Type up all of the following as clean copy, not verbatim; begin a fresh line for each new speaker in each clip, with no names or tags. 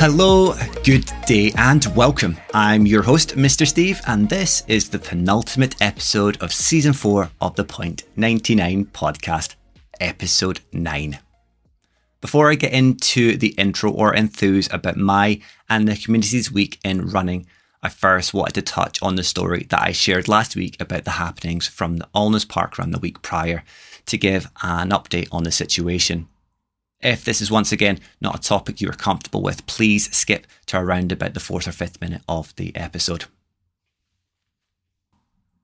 Hello, good day and welcome. I'm your host, Mr. Steve, and this is the penultimate episode of Season 4 of the Point 99 podcast, Episode 9. Before I get into the intro or enthuse about my and the community's week in running, I first wanted to touch on the story that I shared last week about the happenings from the Alness Park Run the week prior to give an update on the situation. If this is once again not a topic you are comfortable with, please skip to around about the 4th or 5th minute of the episode.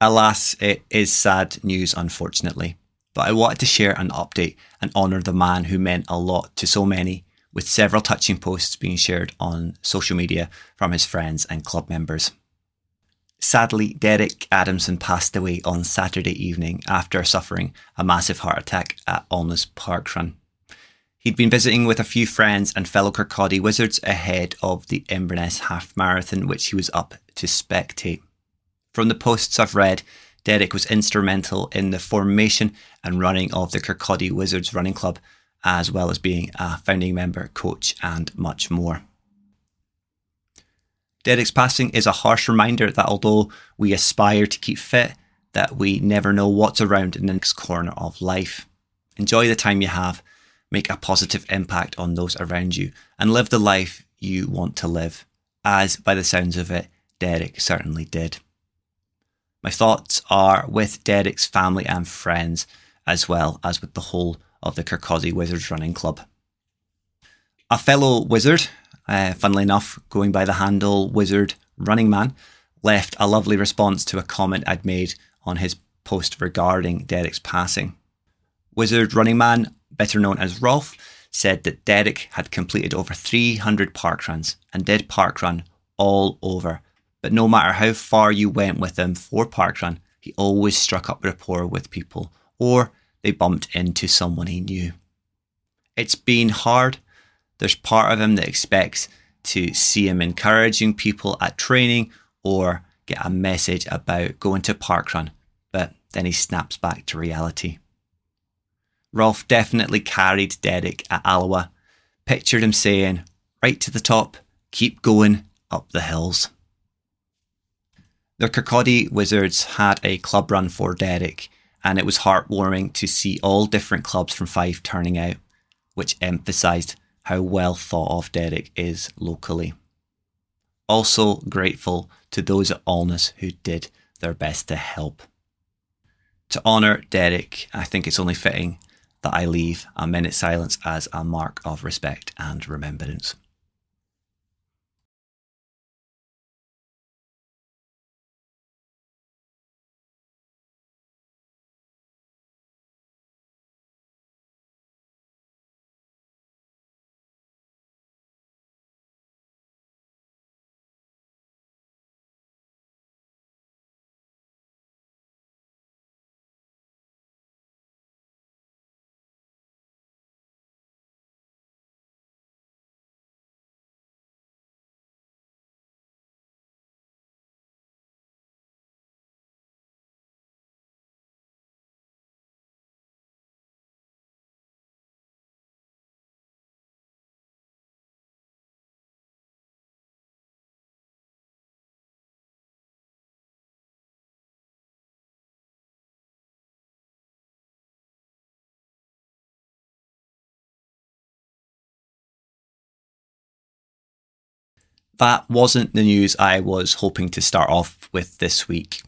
Alas, it is sad news unfortunately, but I wanted to share an update and honour the man who meant a lot to so many, with several touching posts being shared on social media from his friends and club members. Sadly, Derek Adamson passed away on Saturday evening after suffering a massive heart attack at Alness Park Run. He'd been visiting with a few friends and fellow Kirkcaldy Wizards ahead of the Inverness Half Marathon, which he was up to spectate. From the posts I've read, Derek was instrumental in the formation and running of the Kirkcaldy Wizards Running Club, as well as being a founding member, coach and much more. Derek's passing is a harsh reminder that although we aspire to keep fit, that we never know what's around in the next corner of life. Enjoy the time you have, make a positive impact on those around you, and live the life you want to live, as by the sounds of it, Derek certainly did. My thoughts are with Derek's family and friends, as well as with the whole of the Kirkcaldy Wizards Running Club. A fellow wizard, funnily enough, going by the handle Wizard Running Man, left a lovely response to a comment I'd made on his post regarding Derek's passing. Wizard Running Man, better known as Rolf, said that Derek had completed over 300 parkruns and did parkrun all over. But no matter how far you went with him for parkrun, he always struck up rapport with people, or they bumped into someone he knew. It's been hard. There's part of him that expects to see him encouraging people at training or get a message about going to parkrun, but then he snaps back to reality. Rolf definitely carried Derek at Alloa. Pictured him saying, right to the top, keep going up the hills. The Kirkcaldy Wizards had a club run for Derek, and it was heartwarming to see all different clubs from Fife turning out, which emphasised how well thought of Derek is locally. Also grateful to those at Alness who did their best to help. To honour Derek, I think it's only fitting that I leave a minute's silence as a mark of respect and remembrance. That wasn't the news I was hoping to start off with this week.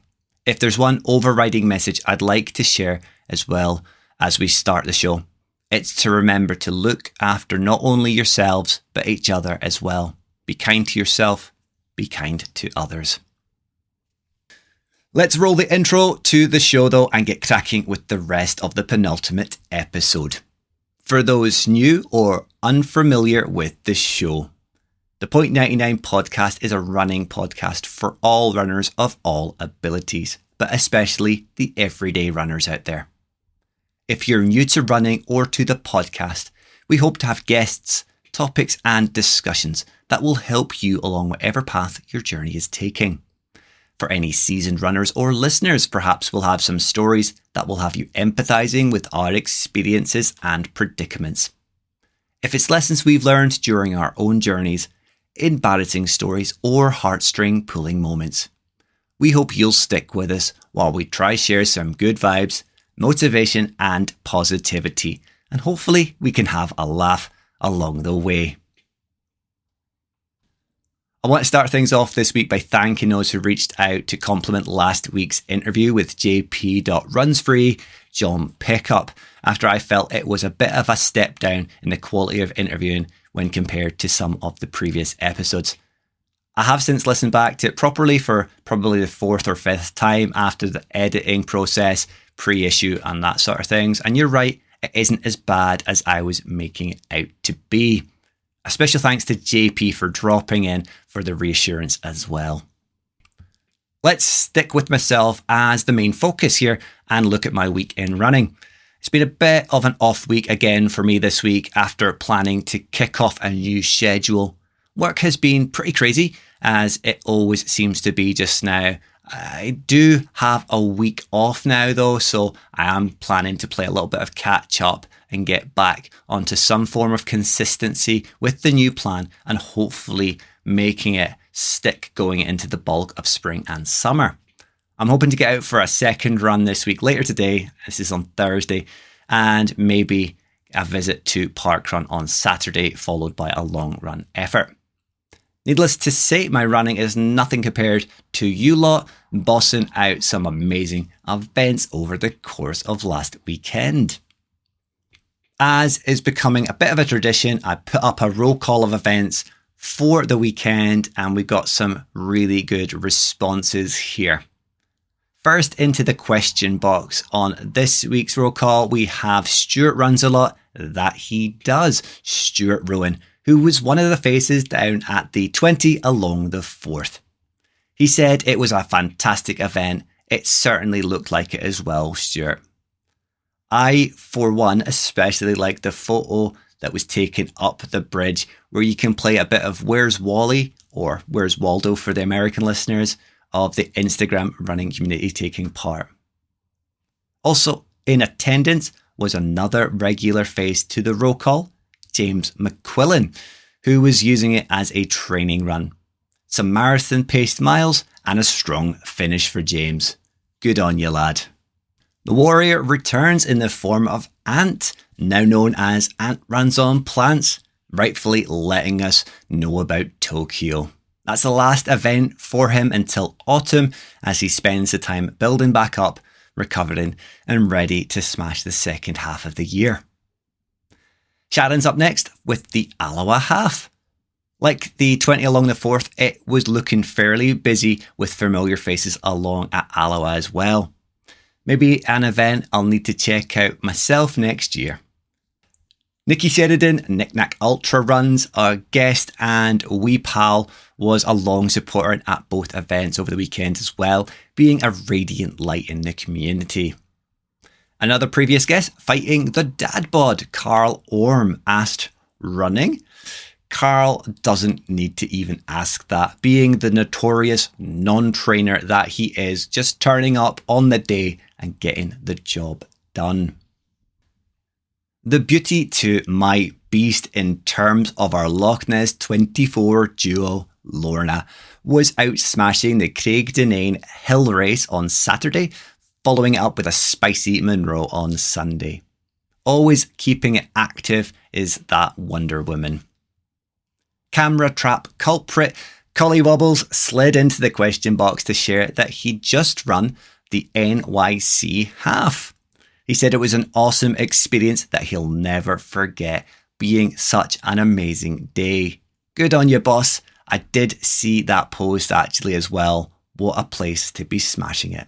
If there's one overriding message I'd like to share as well as we start the show, it's to remember to look after not only yourselves, but each other as well. Be kind to yourself, be kind to others. Let's roll the intro to the show though and get cracking with the rest of the penultimate episode. For those new or unfamiliar with the show, the Point 99 podcast is a running podcast for all runners of all abilities, but especially the everyday runners out there. If you're new to running or to the podcast, we hope to have guests, topics and discussions that will help you along whatever path your journey is taking. For any seasoned runners or listeners, perhaps we'll have some stories that will have you empathising with our experiences and predicaments. If it's lessons we've learned during our own journeys, embarrassing stories, or heartstring pulling moments. We hope you'll stick with us while we try share some good vibes, motivation and positivity, and hopefully we can have a laugh along the way. I want to start things off this week by thanking those who reached out to compliment last week's interview with JP.Runsfree, John Pickup, after I felt it was a bit of a step down in the quality of interviewing when compared to some of the previous episodes. I have since listened back to it properly for probably the fourth or fifth time after the editing process, pre-issue and that sort of things, and you're right, it isn't as bad as I was making it out to be. A special thanks to JP for dropping in for the reassurance as well. Let's stick with myself as the main focus here and look at my week in running. It's been a bit of an off week again for me this week after planning to kick off a new schedule. Work has been pretty crazy, as it always seems to be just now. I do have a week off now though, so I am planning to play a little bit of catch up and get back onto some form of consistency with the new plan and hopefully making it stick going into the bulk of spring and summer. I'm hoping to get out for a second run this week later today. This is on Thursday, and maybe a visit to Parkrun on Saturday, followed by a long run effort. Needless to say, my running is nothing compared to you lot bossing out some amazing events over the course of last weekend. As is becoming a bit of a tradition, I put up a roll call of events for the weekend and we got some really good responses here. First, into the question box. On this week's roll call, we have Stuart Runs a Lot. That he does. Stuart Rowan, who was one of the faces down at the 20 along the 4th. He said it was a fantastic event. It certainly looked like it as well, Stuart. I, for one, especially like the photo that was taken up the bridge where you can play a bit of Where's Wally, or Where's Waldo for the American listeners, of the Instagram running community taking part. Also in attendance was another regular face to the roll call, James McQuillan, who was using it as a training run. Some marathon paced miles and a strong finish for James. Good on you, lad. The warrior returns in the form of Ant, now known as Ant Runs on Plants, rightfully letting us know about Tokyo. That's the last event for him until autumn, as he spends the time building back up, recovering and ready to smash the second half of the year. Sharon's up next with the Alloa half. Like the 20 along the 4th, it was looking fairly busy with familiar faces along at Alloa as well. Maybe an event I'll need to check out myself next year. Nikki Sheridan, Knick Knack Ultra Runs, our guest and wee pal, was a long supporter at both events over the weekend as well, being a radiant light in the community. Another previous guest, fighting the dad bod, Carl Orm, asked, running? Carl doesn't need to even ask that, being the notorious non-trainer that he is, just turning up on the day and getting the job done. The beauty to my beast in terms of our Loch Ness 24 duo, Lorna, was out smashing the Craig Denane hill race on Saturday, following it up with a spicy Monroe on Sunday. Always keeping it active is that Wonder Woman. Camera trap culprit Collie Wobbles slid into the question box to share that he'd just run the NYC half. He said it was an awesome experience that he'll never forget, being such an amazing day. Good on you, boss. I did see that post actually as well. What a place to be smashing it.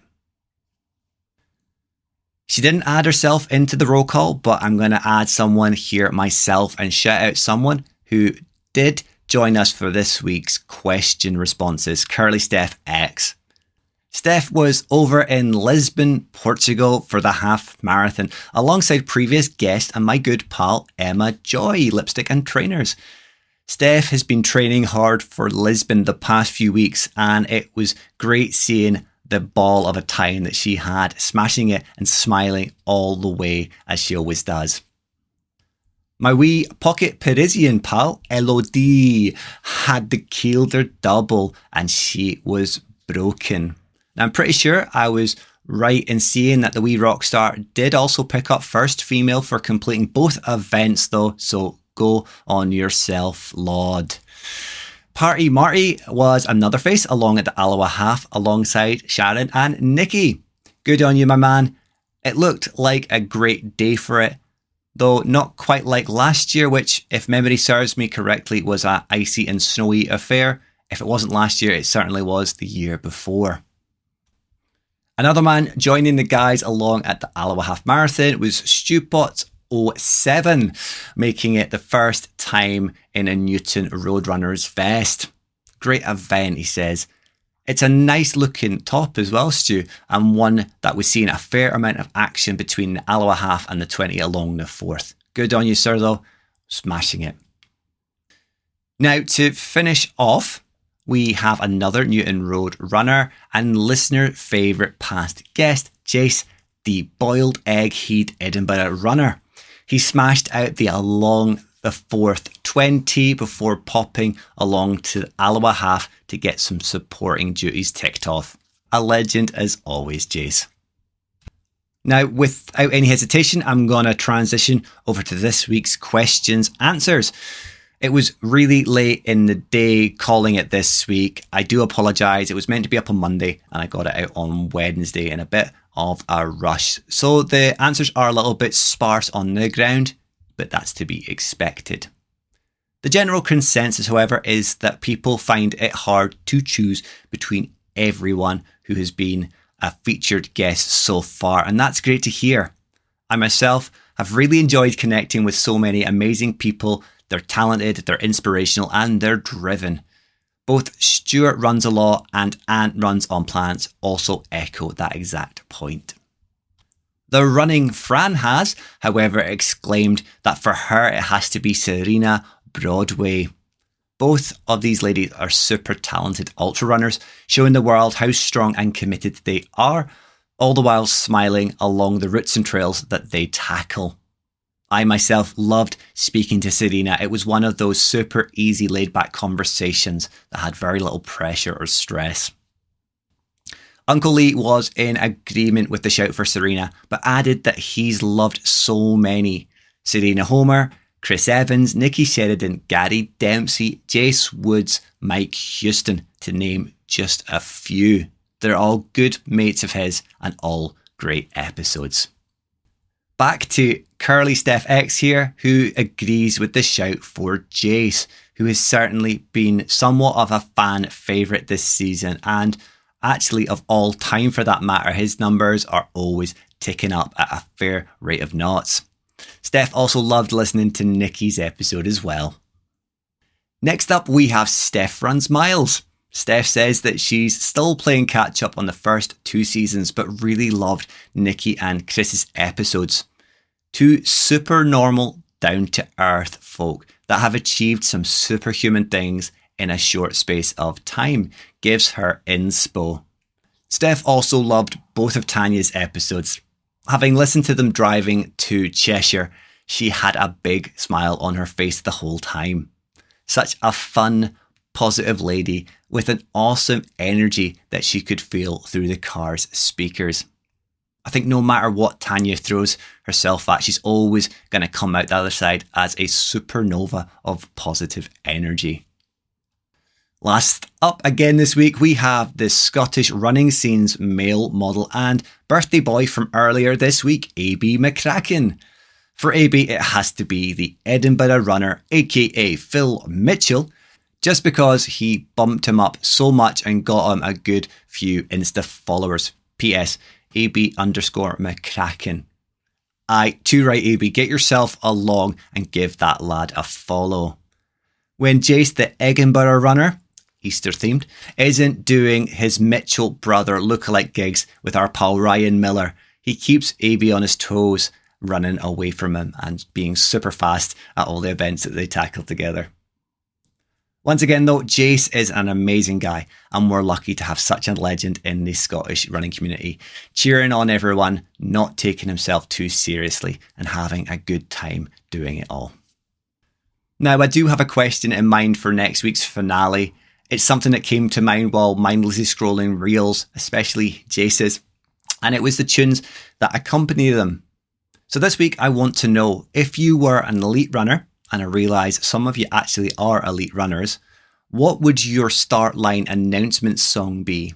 She didn't add herself into the roll call, but I'm going to add someone here myself and shout out someone who did join us for this week's question responses, Curly Steph X. Steph was over in Lisbon, Portugal for the half marathon alongside previous guest and my good pal Emma Joy, Lipstick and Trainers. Steph has been training hard for Lisbon the past few weeks and it was great seeing the ball of a time that she had, smashing it and smiling all the way as she always does. My wee pocket Parisian pal, Elodie, had the Kielder double and she was broken. Now, I'm pretty sure I was right in saying that the wee rock star did also pick up first female for completing both events though, so go on yourself, Lord. Party Marty was another face along at the Alloa half alongside Sharon and Nikki. Good on you, my man. It looked like a great day for it, though not quite like last year, which, if memory serves me correctly, was an icy and snowy affair. If it wasn't last year, it certainly was the year before. Another man joining the guys along at the Alloa Half Marathon was Stewpot 07, making it the first time in a Newton Roadrunners vest. Great event, he says. It's a nice looking top as well, Stu, and one that was seeing a fair amount of action between the Alloa half and the 20 along the 4th. Good on you, sir, though. Smashing it. Now, to finish off, we have another Newton Road runner and listener favourite past guest, Jace, the boiled egg heat Edinburgh runner. He smashed out the along the 4th 20 before popping along to the Alloa half to get some supporting duties ticked off. A legend as always, Jace. Now, without any hesitation, I'm going to transition over to this week's questions answers. It was really late in the day calling it this week. I do apologise. It was meant to be up on Monday and I got it out on Wednesday in a bit of a rush. So the answers are a little bit sparse on the ground, but that's to be expected. The general consensus, however, is that people find it hard to choose between everyone who has been a featured guest so far, and that's great to hear. I myself have really enjoyed connecting with so many amazing people. They're talented, they're inspirational, and they're driven. Both Stuart Runs a Law and Ant Runs on Plants also echo that exact point. The running Fran has, however, exclaimed that for her it has to be Serena Broadway. Both of these ladies are super talented ultra runners, showing the world how strong and committed they are, all the while smiling along the routes and trails that they tackle. I myself loved speaking to Serena. It was one of those super easy laid back conversations that had very little pressure or stress. Uncle Lee was in agreement with the shout for Serena, but added that he's loved so many. Serena Homer, Chris Evans, Nikki Sheridan, Gary Dempsey, Jace Woods, Mike Houston, to name just a few. They're all good mates of his and all great episodes. Back to Curly Steph X here, who agrees with the shout for Jace, who has certainly been somewhat of a fan favourite this season, and actually of all time for that matter. His numbers are always ticking up at a fair rate of knots. Steph also loved listening to Nikki's episode as well. Next up, we have Steph Runs Miles. Steph says that she's still playing catch up on the first 2 seasons, but really loved Nikki and Chris's episodes. 2 super normal, down to earth folk that have achieved some superhuman things in a short space of time. Gives her inspo. Steph also loved both of Tanya's episodes. Having listened to them driving to Cheshire, she had a big smile on her face the whole time. Such a fun, positive lady with an awesome energy that she could feel through the car's speakers. I think no matter what Tanya throws herself at, she's always going to come out the other side as a supernova of positive energy. Last up again this week, we have the Scottish running scene's male model and birthday boy from earlier this week, AB McCracken. For AB, it has to be the Edinburgh runner, aka Phil Mitchell, just because he bumped him up so much and got him a good few Insta followers. PS, AB_McCracken. Aye, too right, AB, get yourself along and give that lad a follow. When Jace the Edinburgh runner, Easter themed, isn't doing his Mitchell brother lookalike gigs with our pal Ryan Miller, he keeps AB on his toes, running away from him and being super fast at all the events that they tackle together. Once again though, Jace is an amazing guy and we're lucky to have such a legend in the Scottish running community, cheering on everyone, not taking himself too seriously and having a good time doing it all. Now, I do have a question in mind for next week's finale. It's something that came to mind while mindlessly scrolling reels, especially Jace's, and it was the tunes that accompany them. So this week, I want to know, if you were an elite runner, and I realise some of you actually are elite runners, what would your start line announcement song be?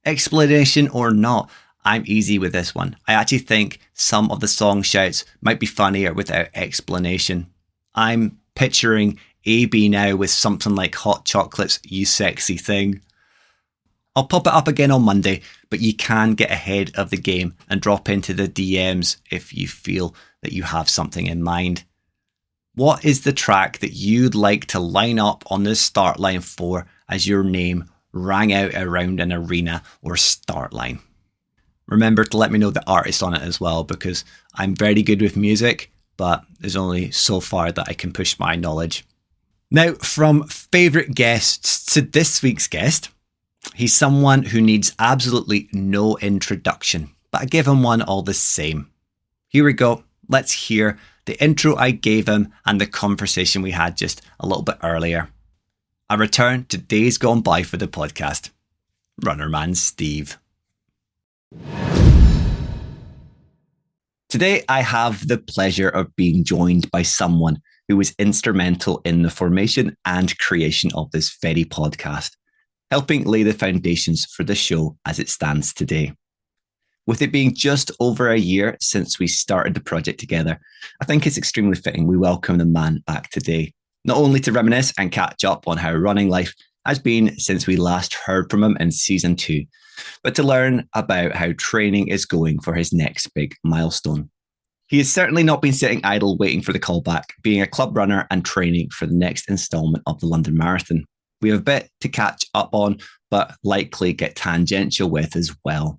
Explanation or not, I'm easy with this one. I actually think some of the song shouts might be funnier without explanation. I'm picturing AB now with something like Hot Chocolate's You Sexy Thing. I'll pop it up again on Monday, but you can get ahead of the game and drop into the DMs if you feel that you have something in mind. What is the track that you'd like to line up on the start line for as your name rang out around an arena or start line? Remember to let me know the artist on it as well, because I'm very good with music, but there's only so far that I can push my knowledge. Now, from favourite guests to this week's guest, he's someone who needs absolutely no introduction, but I give him one all the same. Here we go. Let's hear the intro I gave him and the conversation we had just a little bit earlier. I return to days gone by for the podcast. Runnerman Steve. Today, I have the pleasure of being joined by someone who was instrumental in the formation and creation of this very podcast, helping lay the foundations for the show as it stands today. With it being just over a year since we started the project together, I think it's extremely fitting we welcome the man back today, not only to reminisce and catch up on how running life has been since we last heard from him in season 2, but to learn about how training is going for his next big milestone. He has certainly not been sitting idle waiting for the callback, being a club runner and training for the next instalment of the London Marathon. We have a bit to catch up on, but likely get tangential with as well.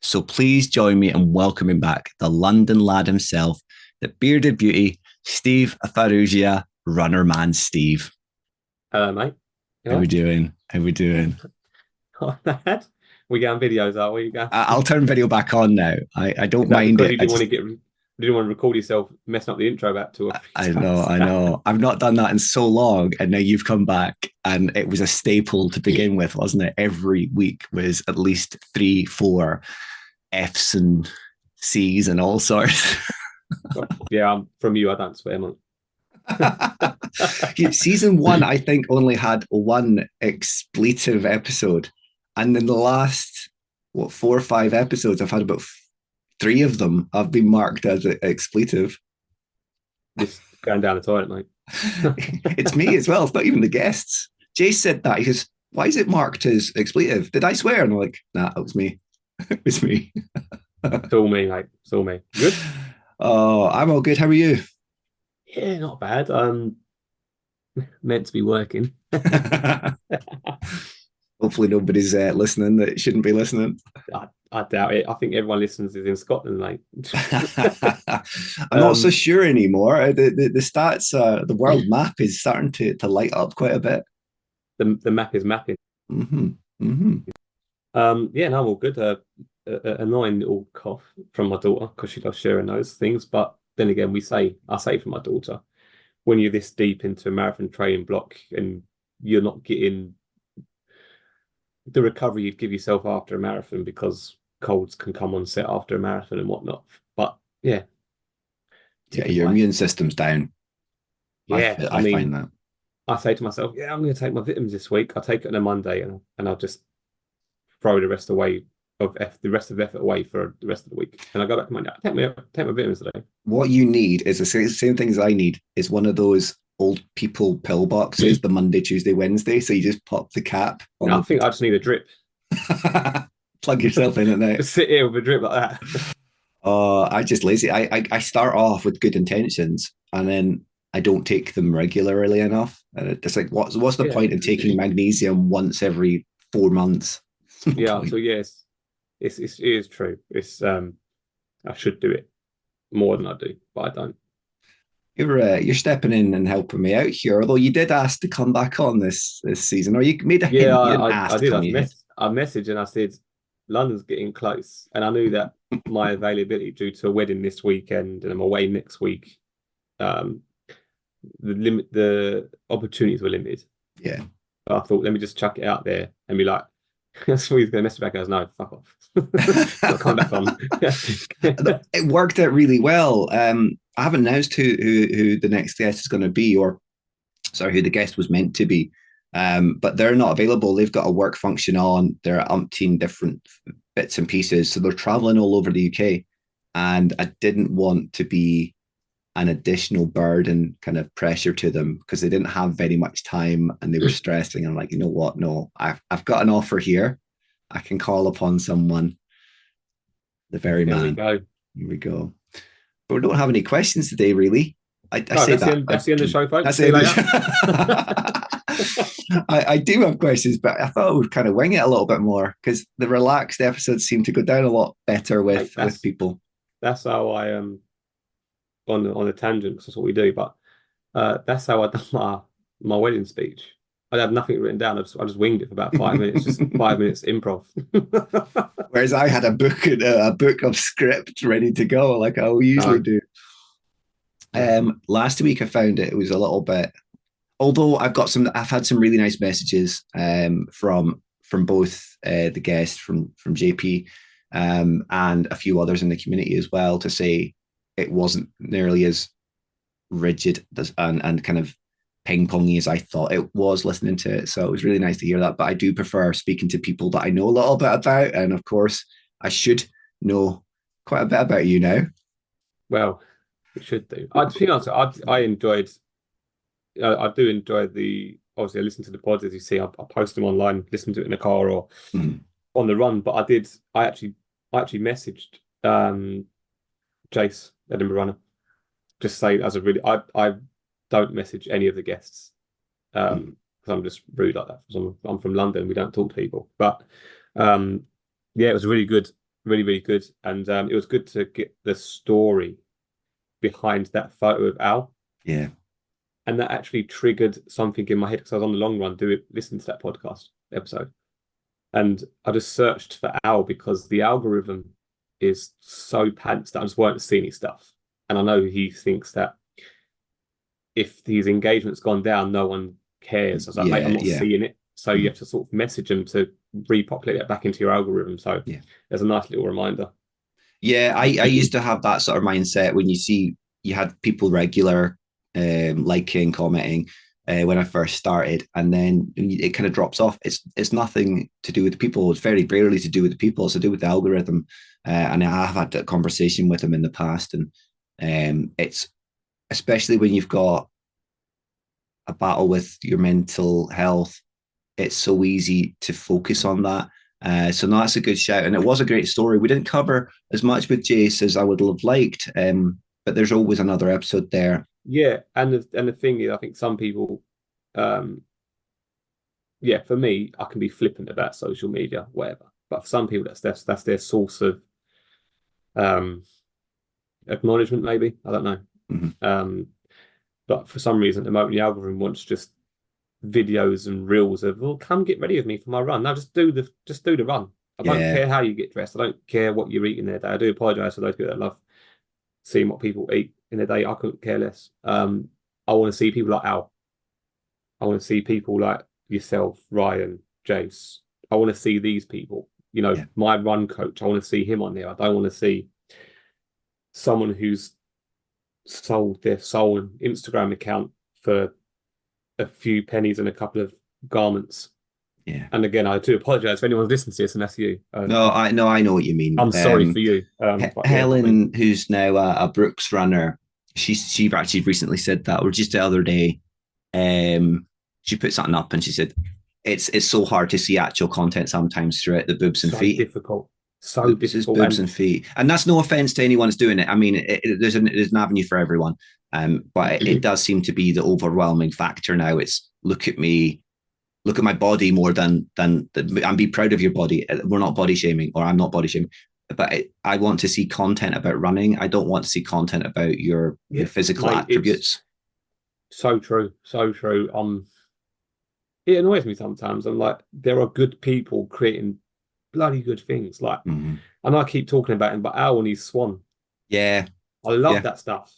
So please join me in welcoming back the London lad himself, the bearded beauty, Steve Farrugia, Runnerman Steve.
Hello, mate.
How we doing? How we doing?
Not bad. We getting videos, are we?
I'll turn video back on now. I don't mind
because
it.
you didn't want to record yourself messing up the intro back to it.
I know. I've not done that in so long, and now you've come back, and it was a staple to begin with, wasn't it? Every week was at least 3-4 Fs and Cs and all sorts.
Yeah, from you, I don't swear, man.
Season 1, I think, only had one expletive episode, and in the last 4 or 5 episodes, I've had about 3 of them have been marked as expletive.
Just going down the toilet, mate.
It's me as well. It's not even the guests. Jace said that. He goes, "Why is it marked as expletive? Did I swear?" And I'm like, "Nah, it was me. It was me."
It's all me, mate. It's all me. Good?
Oh, I'm all good. How are you?
Yeah, not bad. Meant to be working.
Hopefully nobody's listening that shouldn't be listening.
I doubt it. I think everyone listens is in Scotland, mate.
I'm not so sure anymore. The stats, the world map is starting to light up quite a bit.
The map is mapping.
Mm-hmm. Mm-hmm.
Yeah, no, I'm all good. Annoying little cough from my daughter because she loves sharing those things. But then again, I say for my daughter, when you're this deep into a marathon training block and you're not getting the recovery you'd give yourself after a marathon, because colds can come on set after a marathon and whatnot. But yeah,
your immune system's down.
Yeah,
I find that.
I say to myself, yeah, I'm going to take my vitamins this week. I'll take it on a Monday and I'll just throw the rest of the effort away for the rest of the week. And I go back to Monday. Take my vitamins today.
What you need is the same thing as I need, is one of those old people pill boxes, the Monday, Tuesday, Wednesday. So you just pop the cap on.
I think I just need a drip.
Plug yourself in at night.
Just sit here with a drip like that.
I just lazy. I start off with good intentions and then I don't take them regularly enough. And it's like, what's the point in taking magnesium once every 4 months?
Yeah, so yes, it is true. It's I should do it more than I do, but I don't.
You're stepping in and helping me out here. Although you did ask to come back on this season, or you made a hint.
Yeah, I did. I messaged and I said London's getting close, and I knew that my availability due to a wedding this weekend and I'm away next week. the opportunities were limited.
Yeah.
But I thought, let me just chuck it out there and be like, that's what he's going to mess back. I goes, no, fuck off. Not coming back on.
It worked out really well. I haven't announced who the next guest is going to be, or sorry, who the guest was meant to be. But they're not available. They've got a work function on. There are umpteen different bits and pieces, so they're traveling all over the UK. And I didn't want to be an additional burden, kind of pressure to them, because they didn't have very much time and they were stressing. I'm like, you know what? No, I've got an offer here. I can call upon someone, the very
There we
man.
go.
Here we go. But we don't have any questions today, really. I
No,
say
that's
that.
that's the end of the show, folks.
That's
See you
it.
later.
I do have questions, but I thought I would kind of wing it a little bit more, because the relaxed episodes seem to go down a lot better with people.
That's how I on a tangent, because that's what we do. But that's how I done my wedding speech. I had nothing written down. I just winged it for about 5 minutes, just 5 minutes improv.
Whereas I had a book of script ready to go, like I usually do. Last week I found it was a little bit. Although I've had some really nice messages from both the guest from JP and a few others in the community as well, to say it wasn't nearly as rigid and kind of ping-pongy as I thought it was listening to it. So it was really nice to hear that. But I do prefer speaking to people that I know a little bit about. And of course, I should know quite a bit about you now.
Well, it should do. To be honest, I enjoyed. I do enjoy obviously I listen to the pods, as you see. I post them online, listen to it in the car or on the run. But I actually messaged Jace, Edinburgh Runner, just say as a really, I don't message any of the guests because I'm just rude like that. I'm from London, we don't talk to people. But yeah, it was really good, really, really good. And it was good to get the story behind that photo of Al.
Yeah.
And that actually triggered something in my head, because I was on the long run listening to that podcast episode. And I just searched for Al, because the algorithm is so pants that I just weren't seeing his stuff. And I know he thinks that if his engagement's gone down, no one cares. I was like, mate, I'm not seeing it. So you have to sort of message them to repopulate that back into your algorithm. So there's a nice little reminder.
Yeah, I used to have that sort of mindset when you had people regular liking, commenting when I first started, and then it kind of drops off. It's nothing to do with the people. It's very rarely to do with the people. It's to do with the algorithm. And I have had that conversation with them in the past, and it's especially when you've got a battle with your mental health, it's so easy to focus on that. So no, that's a good shout, and it was a great story. We didn't cover as much with Jace as I would have liked, but there's always another episode there.
Yeah, and the thing is, I think some people, for me, I can be flippant about social media, whatever. But for some people, that's their source of acknowledgement, maybe. I don't know.
Mm-hmm.
But for some reason, at the moment, the algorithm wants just videos and reels of, well, come get ready with me for my run. No, just do the run. I don't care how you get dressed. I don't care what you're eating their day. I do apologize for those people that love seeing what people eat in their day. I couldn't care less. I want to see people like Al. I want to see people like yourself, Ryan, Jace. I want to see these people. My run coach. I want to see him on there. I don't want to see someone who's sold their sole Instagram account for a few pennies and a couple of garments.
Yeah.
And again, I do apologize if anyone's listening to this, and that's you.
I know what you mean.
I'm sorry for you.
Helen, who's now a Brooks runner, she actually recently said that, or just the other day, she put something up and she said it's so hard to see actual content sometimes throughout the boobs and feet.
Difficult. So difficult.
Boobs and feet, and that's no offense to anyone who's doing it. I mean, there's an avenue for everyone, but it does seem to be the overwhelming factor now. It's look at me, look at my body more than and be proud of your body. We're not body shaming, or I'm not body shaming, but I want to see content about running. I don't want to see content about your physical attributes.
So true, so true. It annoys me sometimes. I'm like, there are good people creating bloody good things. Like, and I keep talking about him, but Al and his swan.
Yeah,
I love that stuff.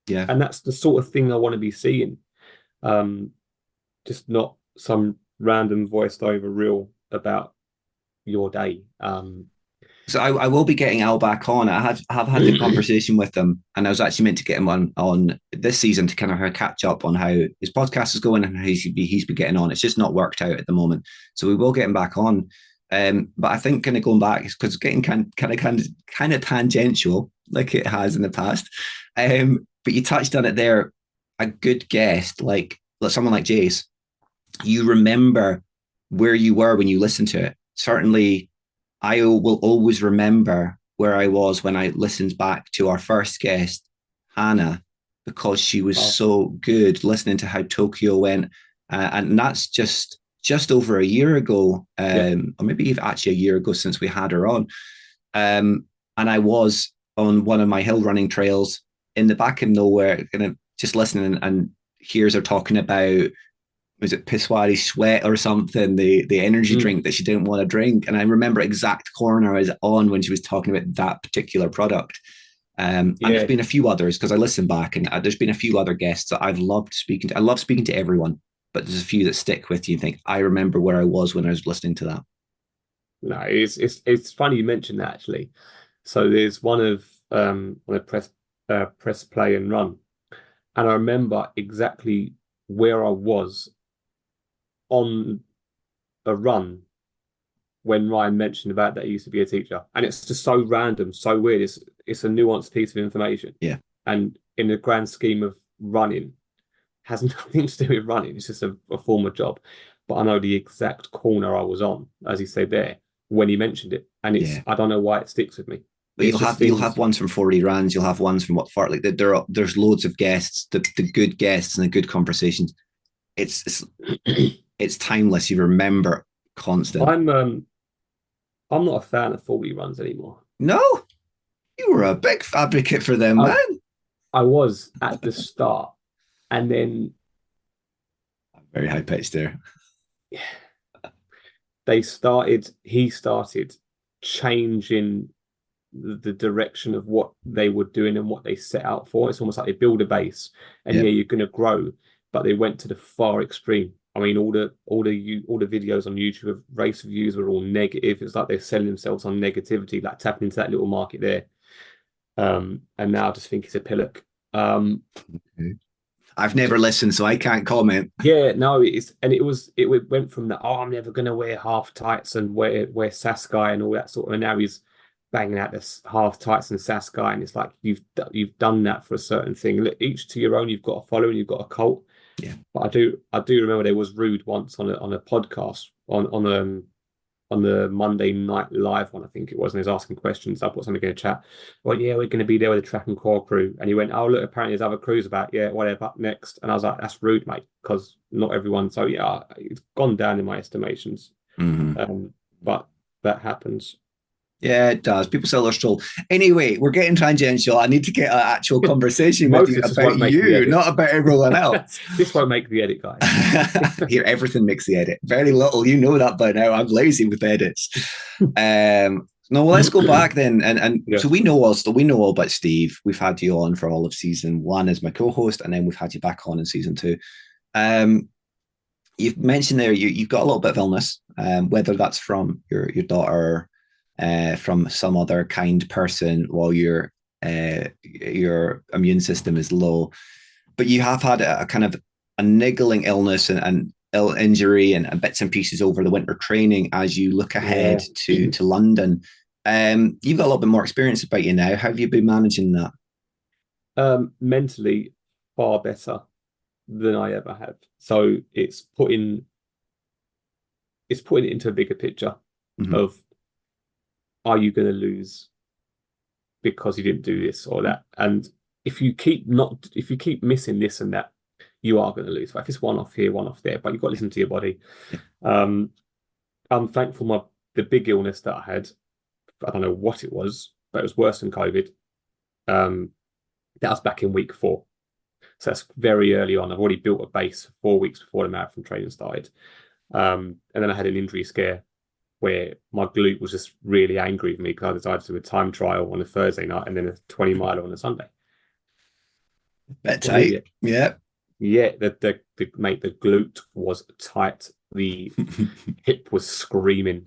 Yeah.
And that's the sort of thing I want to be seeing. Um, just not some random voiced over reel about your day.
So I will be getting Al back on. I have had the conversation with him, and I was actually meant to get him on this season to kind of catch up on how his podcast is going and how he's been getting on. It's just not worked out at the moment, so we will get him back on. But I think kind of going back because it's getting kind of tangential like it has in the past. But you touched on it there. A good guest like someone like Jace, you remember where you were when you listened to it. Certainly I will always remember where I was when I listened back to our first guest, Hannah, because she was
Wow.
so good listening to how Tokyo went. And that's just over a year ago,
Yeah.
or maybe even actually a year ago since we had her on. And I was on one of my hill running trails in the back of nowhere, kind of just listening, and here's her talking about, was it Piswari Sweat or something, the energy
Mm.
drink that she didn't want to drink. And I remember exact corner I was on when she was talking about that particular product. And there's
Yeah.
been a few others because I listened back, and there's been a few other guests that I've loved speaking to. I love speaking to everyone, but there's a few that stick with you and think, I remember where I was when I was listening to that.
No, it's funny you mentioned that actually. So there's one of press play and run, and I remember exactly where I was on a run when Ryan mentioned about that he used to be a teacher, and it's just so random, so weird. It's a nuanced piece of information,
Yeah.
and in the grand scheme of running, has nothing to do with running. It's just a former job. But I know the exact corner I was on, as he said there, when he mentioned it. And
Yeah.
I don't know why it sticks with me.
But
It's
you'll
just
have you'll have
things.
ones from 40 Rands, you'll have ones from what far like there's loads of guests, the good guests and the good conversations. It's it's timeless. You remember constant.
I'm um I'm not a fan of 40 runs anymore.
No, you were a big advocate for them,
I
man.
I was at the start, and then
Very high pitched there.
he started changing the direction of what they were doing and what they set out for. It's almost like they build a base, and
Yeah.
yeah, you're going to grow, but they went to the far extreme. I mean, all the videos on YouTube of race reviews were all negative. It's like they're selling themselves on negativity, like tapping into that little market there. And now I just think it's a pillock.
I've never listened, so I can't comment.
Yeah, no, it went from the I'm never gonna wear half tights and wear Saskai and all that sort of, and now he's banging out this half tights and Saskai, and it's like you've done that for a certain thing. Look, each to your own. You've got a following, you've got a cult.
Yeah.
But I do remember there was Rude once on a podcast on the Monday Night Live one, I think it was, and he was asking questions. I put something in a chat. Well, yeah, we're going to be there with the track and core crew. And he went, oh, look, apparently there's other crews about. Yeah, whatever, up next. And I was like, that's rude, mate, because not everyone. So, yeah, it's gone down in my estimations.
Mm-hmm.
But that happens.
Yeah, it does. People sell their soul. Anyway, we're getting tangential. I need to get an actual conversation with you about you, not about everyone else.
This won't make the edit, guys.
Here, everything makes the edit. Very little. You know that by now. I'm lazy with edits. No, well, let's go back then. And
Yeah.
So we know all about Steve. We've had you on for all of season 1 as my co-host, and then we've had you back on in season 2. You've mentioned there you've got a little bit of illness, whether that's from your daughter, from some other kind person, while your immune system is low. But you have had a kind of a niggling illness and injury and bits and pieces over the winter training as you look ahead to London. You've got a little bit more experience about you now. How have you been managing that?
Mentally, far better than I ever have. So it's putting it into a bigger picture of, are you going to lose because you didn't do this or that? And if you keep missing this and that, you are going to lose. Like if it's one off here, one off there, but you've got to listen to your body. I'm thankful the big illness that I had, I don't know what it was, but it was worse than COVID. That was back in week 4. So that's very early on. I've already built a base 4 weeks before the marathon training started. And then I had an injury scare where my glute was just really angry with me because I decided to do a time trial on a Thursday night and then a 20 mile on a Sunday.
Bit
Was it? Yeah.
tight. Yeah.
Yeah, the mate, the glute was tight. The hip was screaming.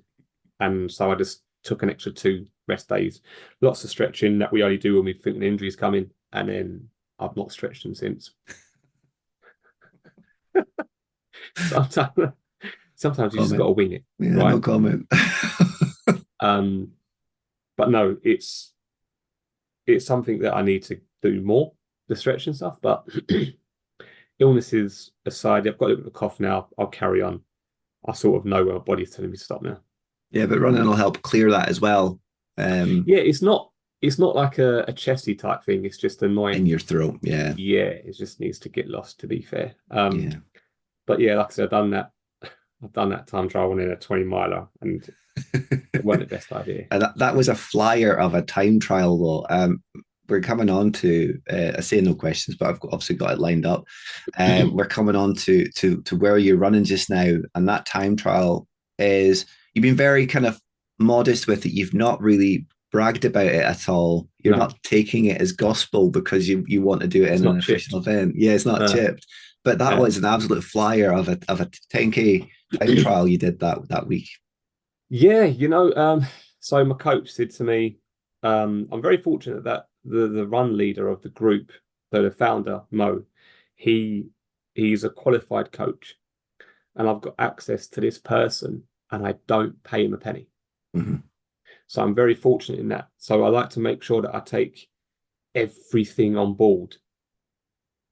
And so I just took an extra 2 rest days. Lots of stretching that we only do when we think an injury's coming. And then I've not stretched them since. Sometimes, sometimes you just got to
Comment.
wing it,
Yeah, no
right?
comment.
Um, but no, it's something that I need to do more, the stretching stuff. But illnesses aside, I've got a little bit of a cough now. I'll carry on. I sort of know where my body's telling me to stop now.
Yeah, but running will help clear that as well.
Yeah, it's not like a chesty type thing. It's just
In
annoying.
your throat. Yeah.
Yeah, it just needs to get lost, to be fair.
Yeah.
But yeah, like I said, I've done that. I've done that time trial in a 20 miler, and it wasn't the best idea.
And that was a flyer of a time trial, though. We're coming on to I say no questions, but I've obviously got it lined up. We're coming on to where you're running just now, and that time trial is you've been very kind of modest with it. You've not really bragged about it at all. You're
No,
not taking it as gospel because you want to do it
it's
in an
not chipped.
official event. Yeah, it's not
Uh,
chipped, but that
uh,
was an absolute flyer of a 10K time trial you did that week.
yeah, so my coach said to me, I'm very fortunate that the run leader of the group, so the founder, Mo, he he's a qualified coach, and I've got access to this person, and I don't pay him a penny.
Mhm.
So I'm very fortunate in that. So I like to make sure that I take everything on board,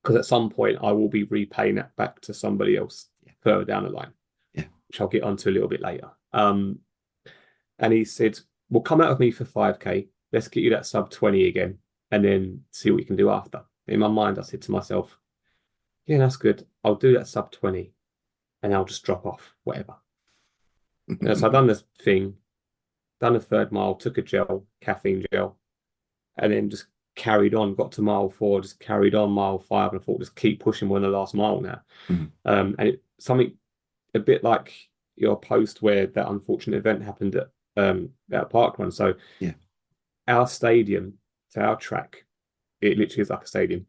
because at some point I will be repaying that back to somebody else further down the line,
Yeah.
which I'll get onto a little bit later. And he said, "Well, come out of me for 5K. Let's get you that sub 20 again, and then see what you can do after." In my mind, I said to myself, "Yeah, that's good. I'll do that sub 20, and I'll just drop off, whatever." So I've done this thing, done a third mile, took a gel, caffeine gel, and then just carried on, got to mile 4, just carried on mile 5, and I thought, just keep pushing. We're on the last mile now.
Mhm.
And something a bit like your post where that unfortunate event happened at Parkrun. So
Yeah.
our stadium, so our track, it literally is like a stadium.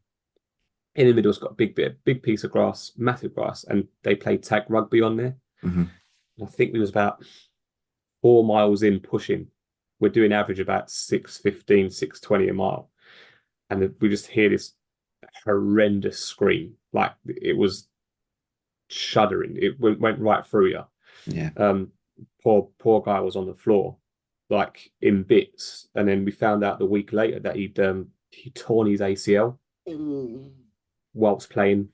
In the middle, it's got a big piece of grass, massive grass, and they play tag rugby on there.
Mhm.
And I think we was about 4 miles in pushing. We're doing average about 6:15, 6:20 a mile. And we just hear this horrendous scream. Like it was shuddering. It went right through you.
Yeah.
Poor guy was on the floor, like in bits. And then we found out the week later that he torn his ACL whilst playing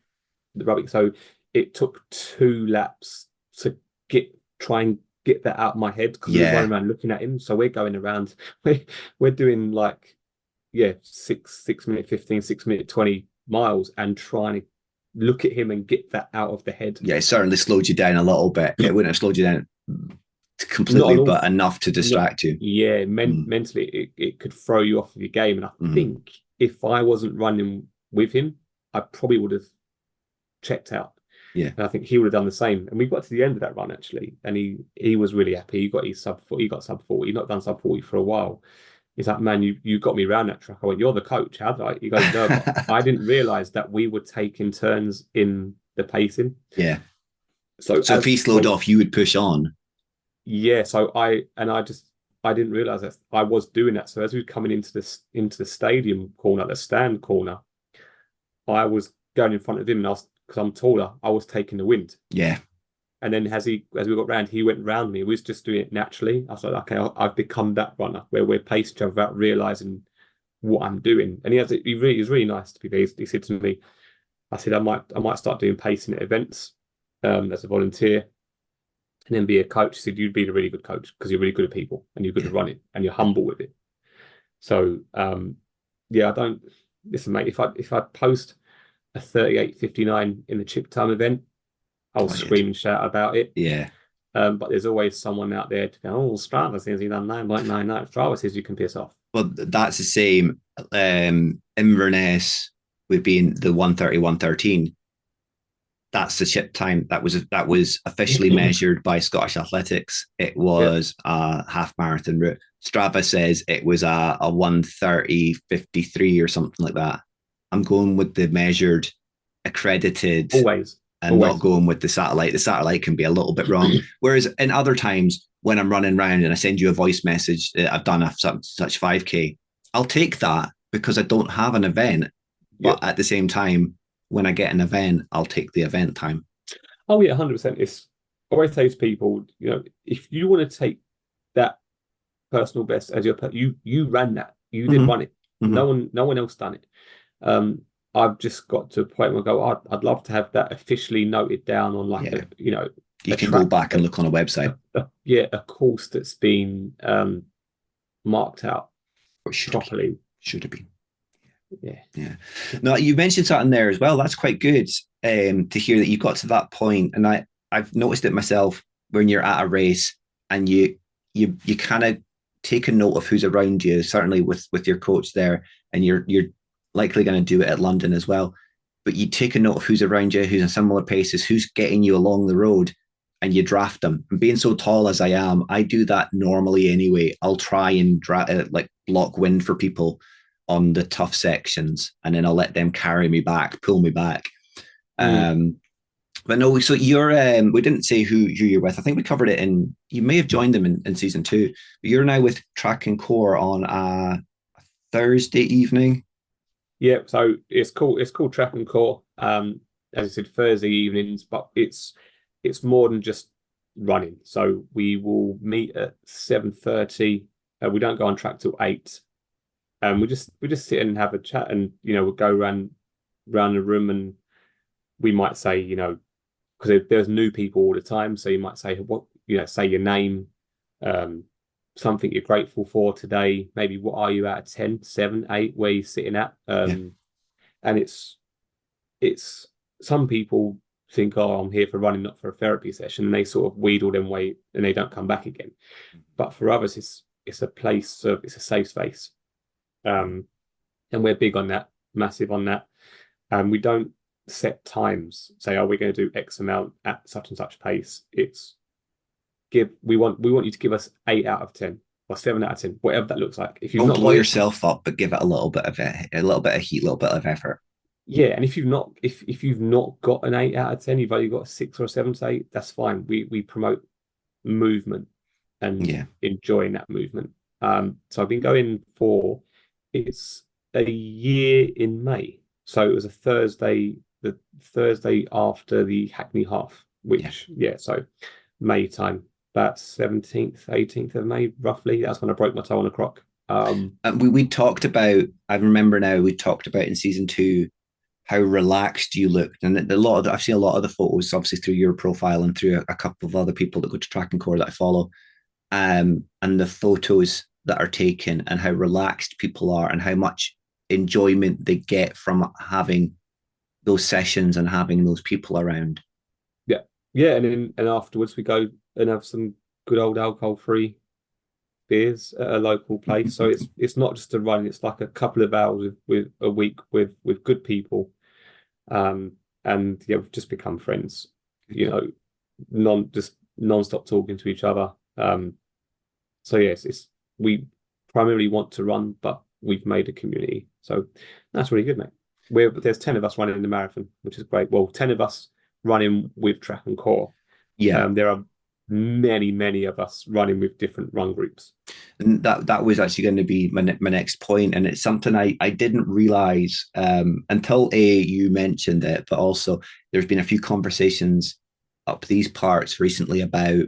the rugby. So it took 2 laps to try and get that out of my head, because we were
Yeah.
running around looking at him. So we're going around, we're doing like, yeah, 6 minute 15, 6 minute 20 miles, and trying to look at him and get that out of the head.
Yeah, it certainly slowed you down a little bit. It wouldn't have slowed you down
Not
completely,
an awful,
but enough to distract you.
yeah,
Mm.
mentally it could throw you off of your game. And I
Mhm.
think if I wasn't running with him, I probably would have checked out.
Yeah.
And I think he would have done the same. And we got to the end of that run actually, and he was really happy. He got his sub 40, he got sub 40. He'd not done sub 40 for a while. He's like, "Man, you got me around that track." I went, "You're the coach. How did I?" He goes, "No, but I didn't realize that we were taking turns in the pacing."
Yeah.
So
So if he slowed off, you would push on.
yeah, so I didn't realize that I was doing that. So as we were coming into the stadium corner, the stand corner, I was going in front of him, and because I'm taller, I was taking the wind.
Yeah.
And then as we got round, he went round me. He was just doing it naturally. I was like, okay, I've become that runner where we're pacing each other without realizing what I'm doing. And he was really nice to be there. He said to me, I said, I might start doing pacing at events as a volunteer, and then be a coach. He said, "You'd be a really good coach because you're really good at people, and you're good at running, and you're humble with it." So yeah, I don't listen, mate. If I post a 38:59 in the chip time event, I'll scream and shout about it.
Yeah.
But there's always someone out there to go, "Oh, Strava says he done 9.99. Strava says you can piss off."
Well, that's the same. Inverness with being the 1:30, 1:13. That's the chip time that was officially measured by Scottish Athletics. It was a half marathon route. Strava says it was a 1:30:53 or something like that. I'm going with the measured, accredited,
Always,
and not
always.
going with the satellite. The satellite can be a little bit wrong. Whereas in other times when I'm running around and I send you a voice message, I've done a such 5K, I'll take that because I don't have an event.
Yeah.
But at the same time, when I get an event, I'll take the event time.
Oh yeah, 100%. It's I always say to people, if you want to take that personal best as you ran that, you did
Mm-hmm.
run it.
Mm-hmm.
No one else done it. Um, I've just got to a point where I go, I'd love to have that officially noted down on like
Yeah. You
a
can go
track,
back and look on a website.
yeah, a course that's been marked out
Or should it be?
properly.
Should it be?
Yeah.
Yeah. No, you mentioned something there as well. That's quite good to hear that you got to that point. And I've noticed it myself when you're at a race and you kind of take a note of who's around you, certainly with your coach there, and you're likely going to do it at London as well. But you take a note of who's around you, who's in similar paces, who's getting you along the road, and you draft them. And being so tall as I am, I do that normally anyway. I'll try and like block wind for people on the tough sections, and then I'll let them carry me back, pull me back.
Mm.
Um, but no, so you're we didn't say who you're with. I think we covered it in. You may have joined them in season 2, but you're now with Track and Core on a Thursday evening.
Yeah, so it's called Track and Core. As I said, Thursday evenings, but it's more than just running. So we will meet at 7:30. We don't go on track till 8. We just sit and have a chat, and we'll go around the room, and we might say, because there's new people all the time, so you might say what say your name, um, something you're grateful for today. Maybe what are you out of 10, 7, 8, where you're sitting at,
Yeah.
and it's some people think, oh, I'm here for running, not for a therapy session, and they sort of wheedle them away and they don't come back again. But for others, it's a place of it's a safe space, um, and we're big on that, massive on that. And we don't set times, say, oh, we're going to do X amount at such and such pace. It's we want you to give us 8 out of 10 or 7 out of 10, whatever that looks like. If you've
Don't
not
blow
got it,
yourself up, but give it a little bit of it, a little bit of heat, a little bit of effort.
yeah. And if you've not got an 8 out of 10, you've only got a 6 or a 7 to 8. That's fine. We promote movement and
Yeah.
enjoying that movement. So I've been going for it's a year in May. So it was the Thursday after the Hackney Half,
Yeah.
which so May time, about 17th, 18th of May, roughly. That's when I broke my toe on a croc.
And we talked about. I remember now. We talked about in season 2 how relaxed you looked, and I've seen a lot of the photos, obviously through your profile and through a couple of other people that go to Track and Core that I follow, and the photos that are taken, and how relaxed people are, and how much enjoyment they get from having those sessions and having those people around.
Yeah, yeah, and afterwards we go and have some good old alcohol-free beers at a local place. So it's not just a run; it's like a couple of hours with a week with good people, um, and yeah, we've just become friends. Non-stop talking to each other. So yes, we primarily want to run, but we've made a community, so that's really good, mate. There's 10 of us running the marathon, which is great. Well, 10 of us running with Track and Core.
Yeah,
There are many of us running with different run groups.
and that was actually going to be my next point, and it's something I didn't realize until you mentioned it, but also there's been a few conversations up these parts recently about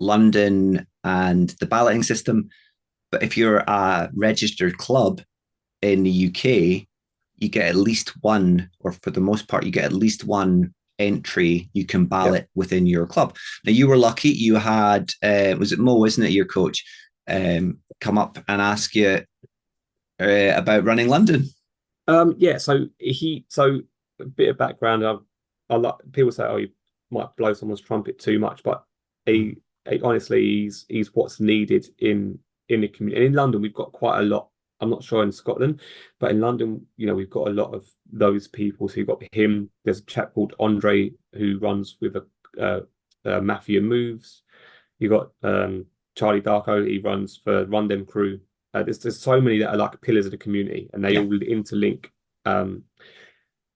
London and the balloting system. But if you're a registered club in the UK, you get at least one, or for the most part, you get at least one entry you can
Yeah.
ballot within your club. Now, you were lucky. You had, was it Mo, isn't it, your coach, come up and ask you about running London?
Yeah. So a bit of background. I like people say, oh, you might blow someone's trumpet too much, but honestly, he's what's needed in the community. And in London, we've got quite a lot. I'm not sure in Scotland, but in London, we've got a lot of those people. So you've got him. There's a chap called Andre who runs with Mafia Moves. You've got Charlie Darko. He runs for Run Dem Crew. There's so many that are like pillars of the community, and they
Yeah.
all interlink Um,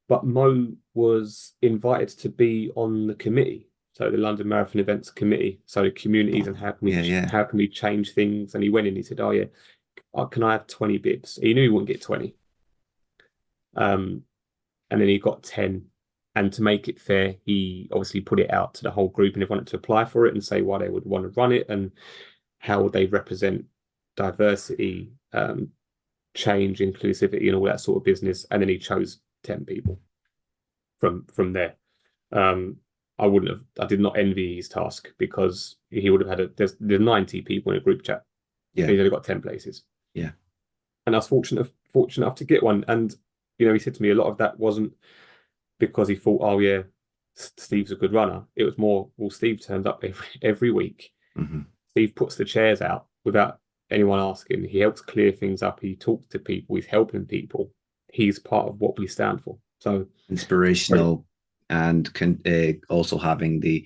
but Mo was invited to be on the committee, so the London Marathon Events Committee, so the communities and
Yeah.
how can we change things? And he went in, he said, "Oh yeah, can I have 20 bibs?" He knew he wouldn't get 20. Um, and then he got 10. And to make it fair, he obviously put it out to the whole group and everyone to apply for it and say why they would want to run it and how would they represent diversity, change, inclusivity, and all that sort of business. And then he chose 10 people from there. Um, I did not envy his task because he would have had there's 90 people in a group chat.
Yeah.
He's only got 10 places.
Yeah.
And I was fortunate enough to get one. And he said to me a lot of that wasn't because he thought, oh yeah, Steve's a good runner. It was more, well, Steve turns up every week.
Mm-hmm.
Steve puts the chairs out without anyone asking. He helps clear things up. He talks to people. He's helping people. He's part of what we stand for. So
inspirational, and also having the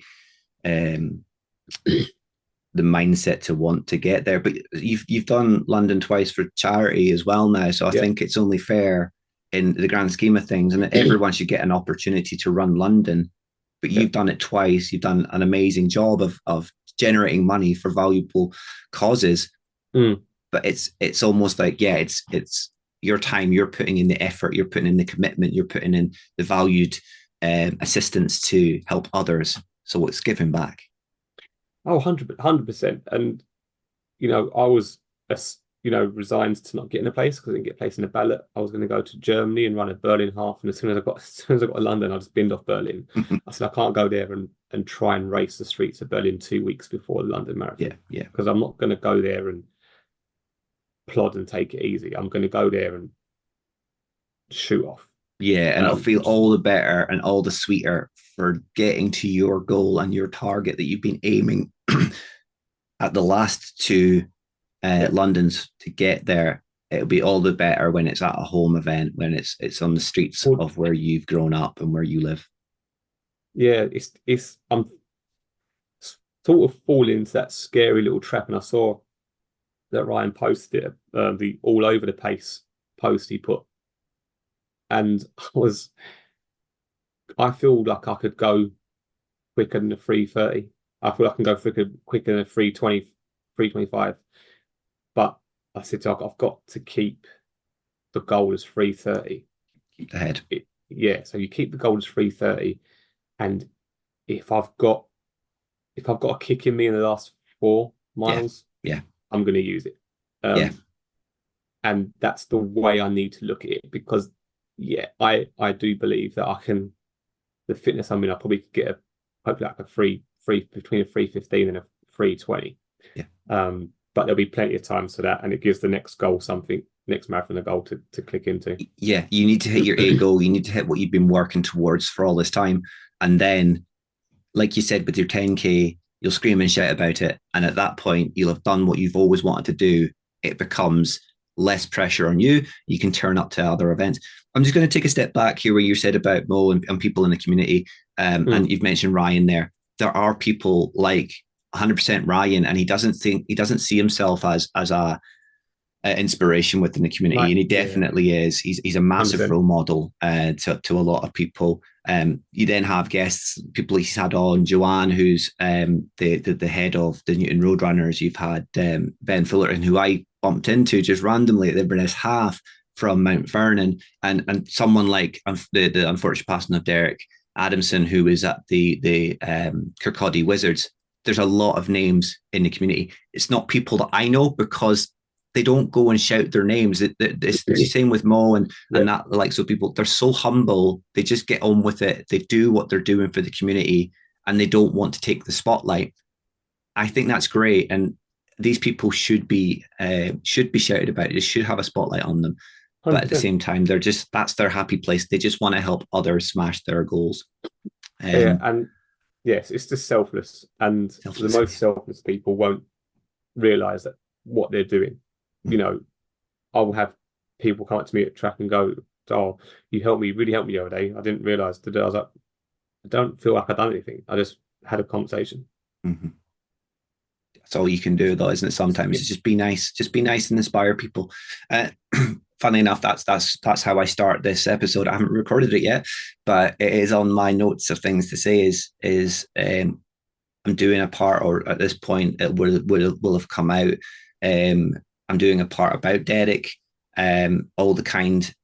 mindset to want to get there. But you've done London twice for charity as well now, so I think it's only fair in the grand scheme of things, and everyone should get an opportunity to run London. But you've done it twice. You've done an amazing job of generating money for valuable causes. But it's almost like, yeah, it's your time. You're putting in the effort. You're putting in the commitment. You're putting in the valued assistance to help others. So it's giving back.
Oh, 100%. And, I was, resigned to not getting a place because I didn't get a place in the ballot. I was going to go to Germany and run a Berlin half. And as soon as I got to London, I just binned off Berlin. I said, I can't go there and try and race the streets of Berlin 2 weeks before the London Marathon.
Yeah.
Because I'm not going to go there and plod and take it easy. I'm going to go there and shoot off.
Yeah, and it'll feel all the better and all the sweeter for getting to your goal and your target that you've been aiming at the last two Londons to get there. It'll be all the better when it's at a home event, when it's on the streets of where you've grown up and where you live.
Yeah, I'm sort of falling into that scary little trap, and I saw that Ryan posted it, the all over the pace post he put. And I feel like I could go quicker than the 3:30. I feel like I can go quicker than the 3:20, 3:25. But I said, I've got to keep the goal as 3:30.
Keep the head.
Yeah, so you keep the goal as 3:30. And if I've got a kick in me in the last 4 miles, I'm going to use it. And that's the way I need to look at it because, I do believe that I can. The fitness I'm in, I probably could get hopefully like a free between a 3:15 and a 3:20.
Yeah.
But there'll be plenty of time for that, and it gives the next marathon a goal to click into.
Yeah, you need to hit your A goal. You need to hit what you've been working towards for all this time, and then, like you said, with your 10K, you'll scream and shout about it, and at that point, you'll have done what you've always wanted to do. It becomes less pressure on you. You can turn up to other events. I'm just going to take a step back here where you said about Mo and people in the community, and you've mentioned Ryan there. There are people like 100% Ryan, and he doesn't see himself as a inspiration within the community, and he definitely is. He's a massive 100%. Role model to a lot of people. You then have guests, people he's had on, Joanne, who's the head of the Newton Roadrunners. You've had Ben Fullerton, who I bumped into just randomly at the Inverness Half from Mount Vernon, and someone like the unfortunate passing of Derek Adamson, who is at the Kirkcaldy Wizards. There's a lot of names in the community. It's not people that I know because they don't go and shout their names. It's the same with Mo and that, like, so people, they're so humble. They just get on with it. They do what they're doing for the community and they don't want to take the spotlight. I think that's great. And these people should be shouted about. They should have a spotlight on them. 100%. But at the same time, that's their happy place. They just want to help others smash their goals.
And yes, it's just selfless. And the most selfless people won't realize that what they're doing. I will have people come up to me at track and go, "Oh, you really helped me the other day. I didn't realize today." I was like, I don't feel like I've done anything. I just had a conversation.
Mm-hmm. That's all you can do, though, isn't it? Sometimes it's just be nice and inspire people. Funny enough, that's how I start this episode. I haven't recorded it yet, but it is on my notes of things to say. I'm doing a part, or at this point, it will have come out. I'm doing a part about Derek. All the kind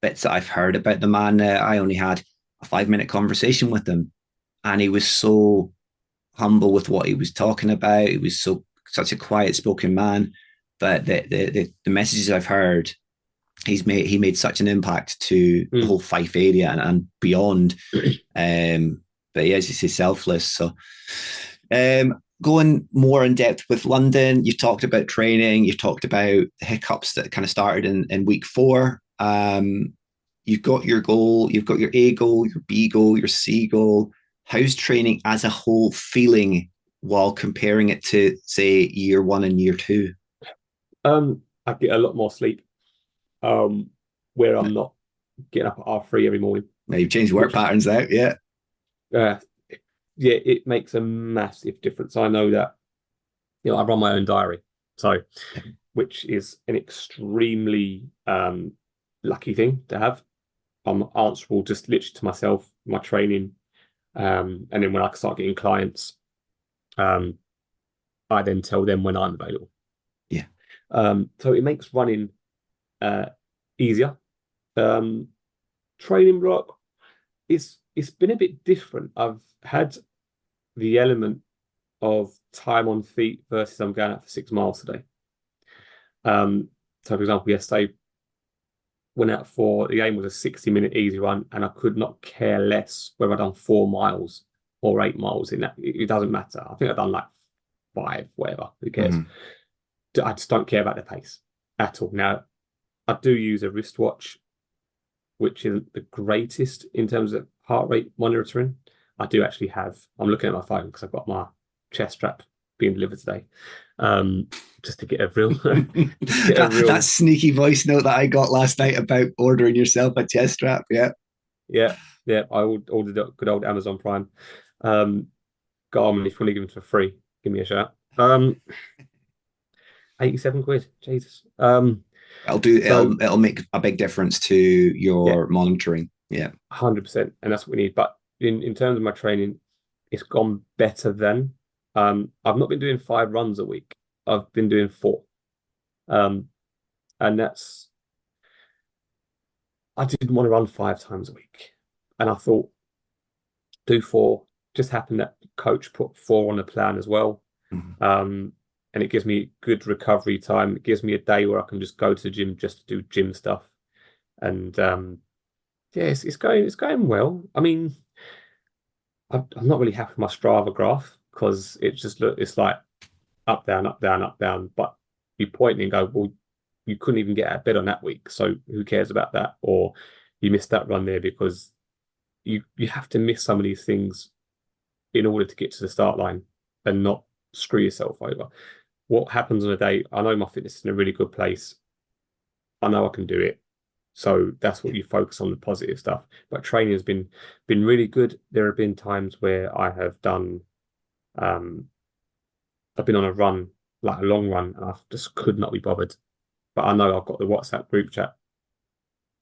bits that I've heard about the man. I only had a 5 minute conversation with him, and he was so humble with what he was talking about. He was such a quiet spoken man, but the messages I've heard, he made such an impact to the whole Fife area and beyond. But yeah, as you say, selfless. So going more in depth with London, you've talked about training, you've talked about the hiccups that kind of started in week 4. You've got your goal, you've got your A goal, your B goal, your C goal. How's training as a whole feeling while comparing it to, say, year 1 and year 2?
I get a lot more sleep, where I'm not getting up at R3 every morning.
Now you've changed work patterns out, yeah.
Yeah, it makes a massive difference. I know that, I run my own diary, which is an extremely lucky thing to have. I'm answerable just literally to myself, my training, and then when I start getting clients, I then tell them when I'm available.
Yeah.
So it makes running easier. Training block, it's been a bit different. I've had the element of time on feet versus I'm going out for 6 miles today. So for example, yesterday went out for, the aim was a 60-minute easy run, and I could not care less whether I'd done 4 miles or 8 miles in that. It doesn't matter. I think I've done like 5, whatever. Who cares? I just don't care about the pace at all. Now, I do use a wristwatch, which isn't the greatest in terms of heart rate monitoring. I do actually have, I'm looking at my phone because I've got my chest strap being delivered today, just to get a real,
that sneaky voice note that I got last night about ordering yourself a chest strap. Yeah.
I ordered a good old Amazon Prime. Garmin, if you want to give them for free, give me a shout. 87 quid, Jesus.
It'll make a big difference to your monitoring. Yeah,
100%, and that's what we need. But in terms of my training, it's gone better than. I've not been doing 5 runs a week. I've been doing 4. And that's, I didn't want to run 5 times a week. And I thought, do 4. Just happened that coach put 4 on the plan as well. And it gives me good recovery time. It gives me a day where I can just go to the gym just to do gym stuff. And it's going well. I mean, I'm not really happy with my Strava graph because it's like up, down, up, down, up, down. But you point and go, well, you couldn't even get out of bed on that week, so who cares about that? Or you missed that run there because you have to miss some of these things in order to get to the start line and not screw yourself over. What happens on a day? I know my fitness is in a really good place. I know I can do it. So that's what you focus on, the positive stuff. But training has been really good. There have been times where I have done, I've been on a run, like a long run, and I just could not be bothered. But I know I've got the WhatsApp group chat,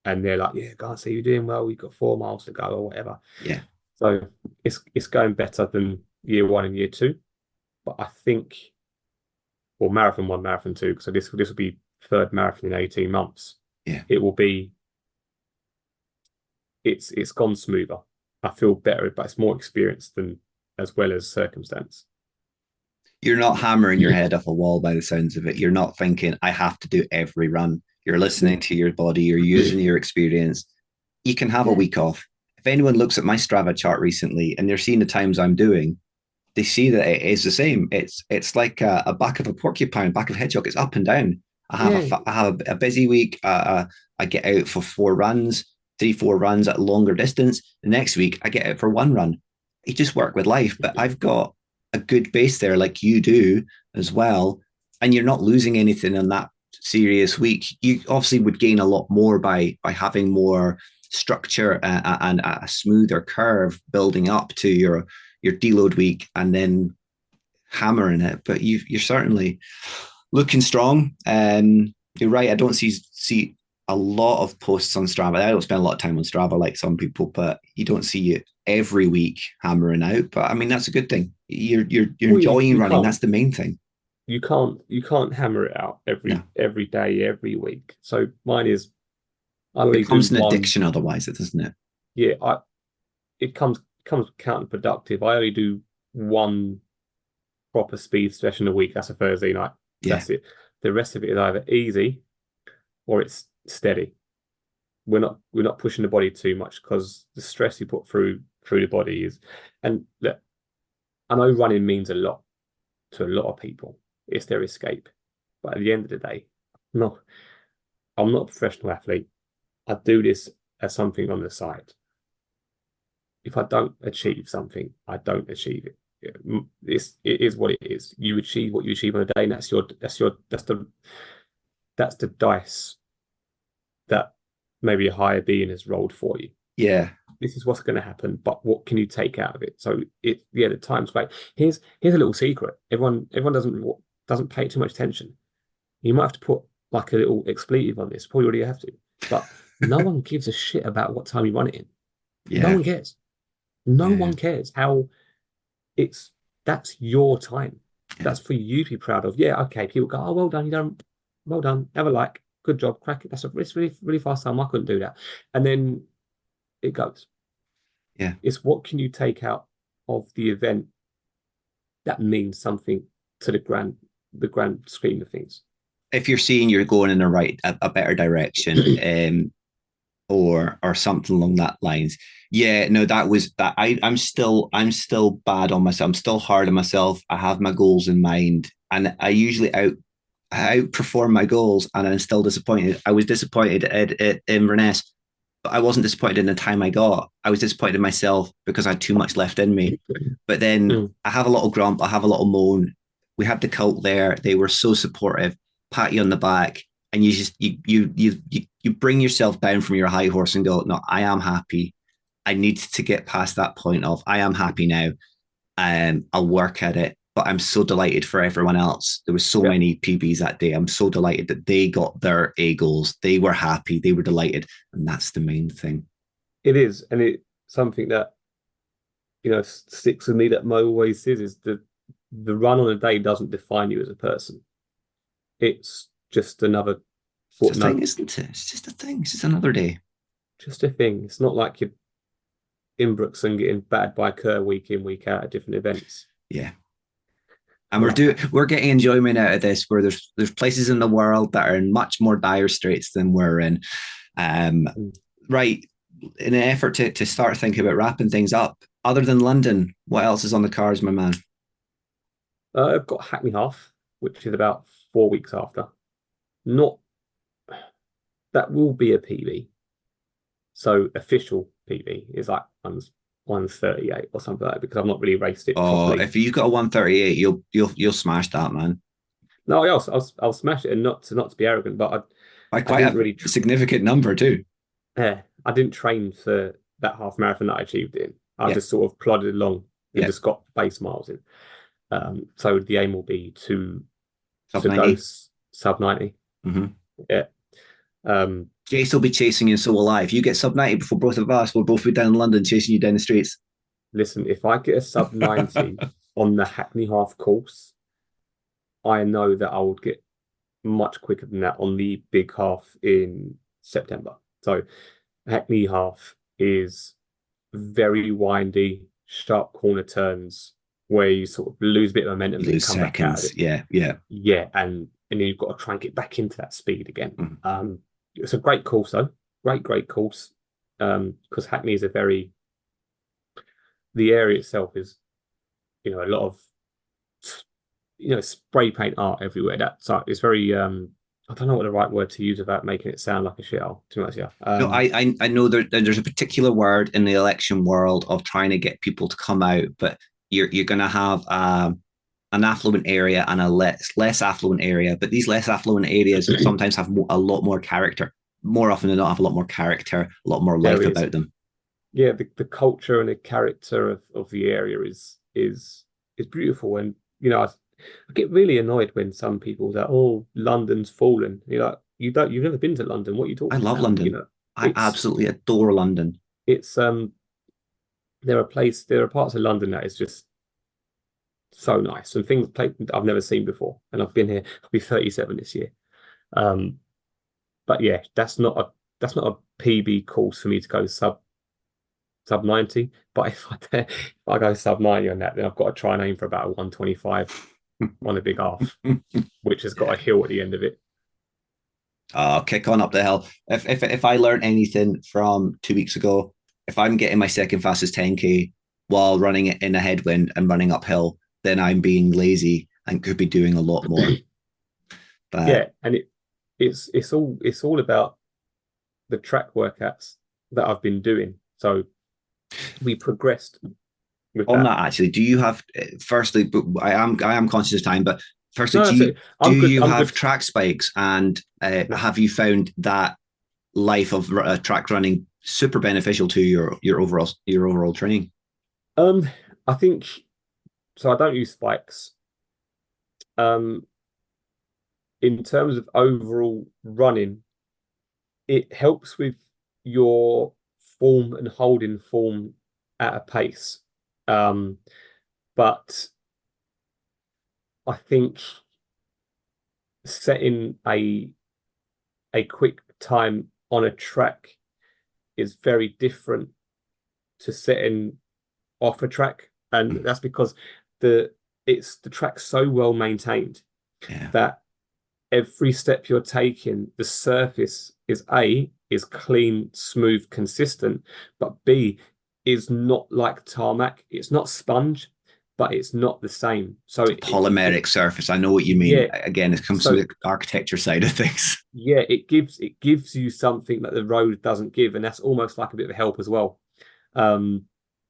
and they're like, "Yeah, guys, see, you're doing well. You've got 4 miles to go, or whatever."
Yeah.
So it's going better than year 1 and year 2, but I think, well, marathon 1, marathon 2. So this will be 3rd marathon in 18 months.
Yeah,
it will be. It's gone smoother. I feel better, but it's more experience than as well as circumstance.
You're not hammering your head off a wall by the sounds of it. You're not thinking, I have to do every run. You're listening to your body. You're using your experience. You can have a week off. If anyone looks at my Strava chart recently and they're seeing the times I'm doing, they see that it is the same. It's like a back of a porcupine, back of a hedgehog. It's up and down. I have a busy week. I get out for 4 runs, 3-4 runs at longer distance. The next week, I get out for 1 run. You just work with life. But I've got a good base there, like you do as well. And you're not losing anything on that serious week. You obviously would gain a lot more by having more structure and a smoother curve building up to your deload week and then hammering it. But you're certainly looking strong. You're right. I don't see a lot of posts on Strava. I don't spend a lot of time on Strava like some people, but you don't see it every week hammering out. But I mean, that's a good thing. You're
Well,
enjoying
you
running.
can't
That's the main thing.
you can't hammer it out
No,
every day, every week. So mine is I
it
only do
becomes an
one.
addiction otherwise, it doesn't it?
Yeah, I it comes counterproductive. I only do one proper speed session a week. That's a Thursday night.
Yeah,
That's it. The rest of it is either easy or it's steady. We're not pushing the body too much because the stress you put through the body is, and look, I know running means a lot to a lot of people. It's their escape. But at the end of the day, no, I'm not a professional athlete. I do this as something on the side. If I don't achieve something, I don't achieve it. It is what it is. You achieve what you achieve on a day, and that's the dice that maybe a higher being has rolled for you.
yeah,
This is what's going to happen, but what can you take out of it? So the time's great. Here's a little secret. Everyone doesn't pay too much attention. You might have to put like a little expletive on this. Probably already have to, but no one gives a shit about what time you run it in. No
yeah,
one cares. No
yeah,
one cares how it's that's your time.
yeah.
That's for you to be proud of. Yeah, okay. People go, oh, well done, you done, well done. Have a like, good job, crack it. It's really fast time. I couldn't do that. And then it goes.
Yeah.
It's what can you take out of the event that means something to the grand scheme of things.
If you're seeing you're going in a better direction, or something along that lines. Yeah, no, that was that. I'm still bad on myself. I'm still hard on myself. I have my goals in mind, and I usually I outperform my goals, and I'm still disappointed. I was disappointed at Inverness, but I wasn't disappointed in the time I got. I was disappointed in myself because I had too much left in me. But then
Mm.
I have a little grump. I have a little moan. We had the cult there. They were so supportive, pat you on the back, and you just you bring yourself down from your high horse and go, no, I am happy. I need to get past that point of I am happy now. I'll work at it. But I'm so delighted for everyone else. There was so
Yeah,
many PBs that day. I'm so delighted that they got their A goals. They were happy. They were delighted, and that's the main thing.
it is, and it's something that sticks with me that Mo always says is the run on a day doesn't define you as a person. It's just another
It's a thing,
footnote,
isn't it? It's just a thing. It's just another day.
just a thing. It's not like you're in Brookston getting battered by Kerr week in, week out at different events.
Yeah. And
No.
we're getting enjoyment out of this where there's places in the world that are in much more dire straits than we're in. Um,
Mm.
right. In an effort to start thinking about wrapping things up, other than London, what else is on the cards, my man?
I've got Hackney Half, which is about 4 weeks after. Not that will be a PB. So official PB is like 138 or something like that because I've not really raced it
Oh,
properly.
if you got a 138, you'll smash that, man.
No, I'll smash it and not to be arrogant, but
By
I
quite
didn't really
a significant number too.
I didn't train for that half marathon that I achieved in. I
Yeah,
just sort of plodded along and
yeah.
just got base miles in. So the aim will be
Sub
to go
90.
sub 90.
Mm-hmm.
Yeah. Um,
Jace will be chasing you, and so will I. If you get sub 90 before both of us, we'll both be down in London chasing you down the streets.
Listen, if I get a sub 90 on the Hackney half course, I know that I would get much quicker than that on the big half in September. So Hackney half is very windy, sharp corner turns where you sort of lose a bit of momentum,
You
then
lose
come back out of
seconds.
it.
Yeah, yeah.
Yeah, and then you've got to try and get back into that speed again.
Mm.
It's a great course though, great course. Because Hackney is the area itself is a lot of spray paint art everywhere. That's it's very I don't know what the right word to use without making it sound like a shithole. Too much, yeah.
No, I know there's a particular word in the election world of trying to get people to come out, but you're going to have an affluent area and a less affluent area. But these less affluent areas sometimes have a lot more character. More often than not, have a lot more character, a lot more
There
life
is.
about them.
Yeah, the culture and the character of the area is beautiful. And I get really annoyed when some people say, "Oh, London's fallen." You're like, you've never been to London. What are you
I
talking
love
about?
London. I
It's
absolutely adore London.
it's there are parts of London that is just so nice and things I've never seen before. And I've been here. I'll be 37 this year. Um, but yeah, that's not a PB course for me to go sub 90. But if I go sub 90 on that, then I've got to try and aim for about a 125 on a big half, which has got a hill at the end of it.
Kick on up the hill. If I learned anything from 2 weeks ago, if I'm getting my second fastest 10K while running it in a headwind and running uphill, then I'm being lazy and could be doing a lot more. But
Yeah, and it's all about the track workouts that I've been doing. So we progressed with
on
that.
that, actually, do you have firstly? But I am conscious of time, but firstly,
No,
do
that's
you
it. I'm good. I'm
have
good.
track spikes, and
No.
have you found that life of track running super beneficial to your overall training?
Um, I think so. I don't use spikes. Um, in terms of overall running, it helps with your form and holding form at a pace. Um, but I think setting a quick time on a track is very different to setting off a track, and
Mm,
that's because the track's so well maintained
yeah,
that every step you're taking, the surface is clean, smooth, consistent, but B is not like tarmac. It's not sponge, but it's not the same. So
it's a polymeric surface. I know what you mean.
yeah.
Again, it comes from
So
the architecture side of things.
yeah, it gives you something that the road doesn't give, and that's almost like a bit of help as well. Um,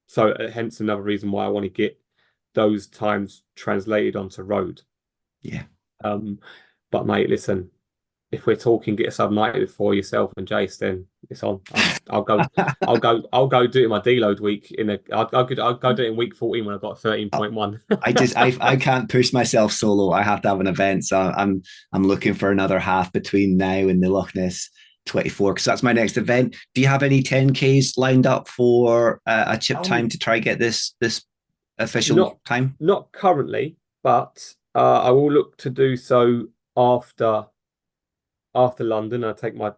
so hence another reason why I want to get those times translated onto road.
Yeah.
Um, but mate, listen, if we're talking get a sub 90 for yourself and Jace, then it's on. I'll go do it in my deload week I'll go do it in week 14 when I've got 13.1.
I can't push myself solo. I have to have an event, so I'm looking for another half between now and the Loch Ness 24 because that's my next event. Do you have any 10Ks lined up for a chip time
Um,
to try get this official
not
time?
not currently, but I will look to do so after London. I take my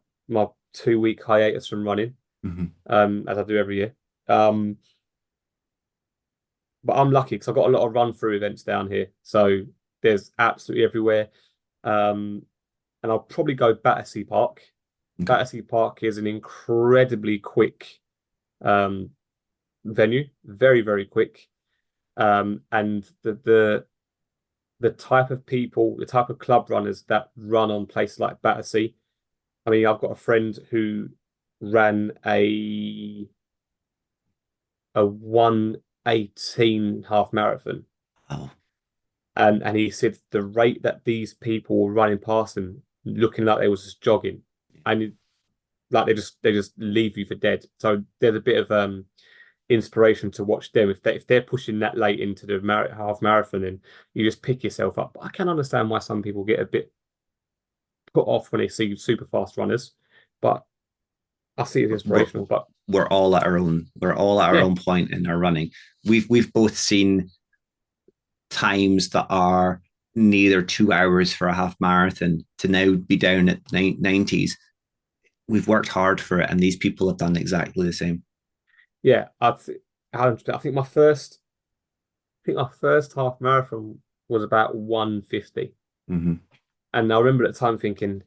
2 week hiatus from running,
Mm-hmm.
as I do every year. Um, but I'm lucky because I've got a lot of run through events down here, so there's absolutely everywhere. Um, and I'll probably go Battersea Park.
Okay.
Battersea Park is an incredibly quick um, venue, very, very quick. And the type of people, the type of club runners that run on places like Battersea. I mean, I've got a friend who ran a 1:18 half marathon,
Oh,
and he said the rate that these people were running past him, looking like they was just jogging, and like they just leave you for dead. So there's a bit of inspiration to watch them if they're pushing that late into the half marathon, and you just pick yourself up. But I can understand why some people get a bit put off when they see super fast runners, but I see it as
we're,
inspirational. But
we're all at our own. We're all at our
yeah,
own point in our running. We've both seen times that are neither 2 hours for a half marathon to now be down at 90s. We've worked hard for it, and these people have done exactly the same.
yeah, I think my first half marathon was about 150,
Mm-hmm.
and I remember at the time thinking,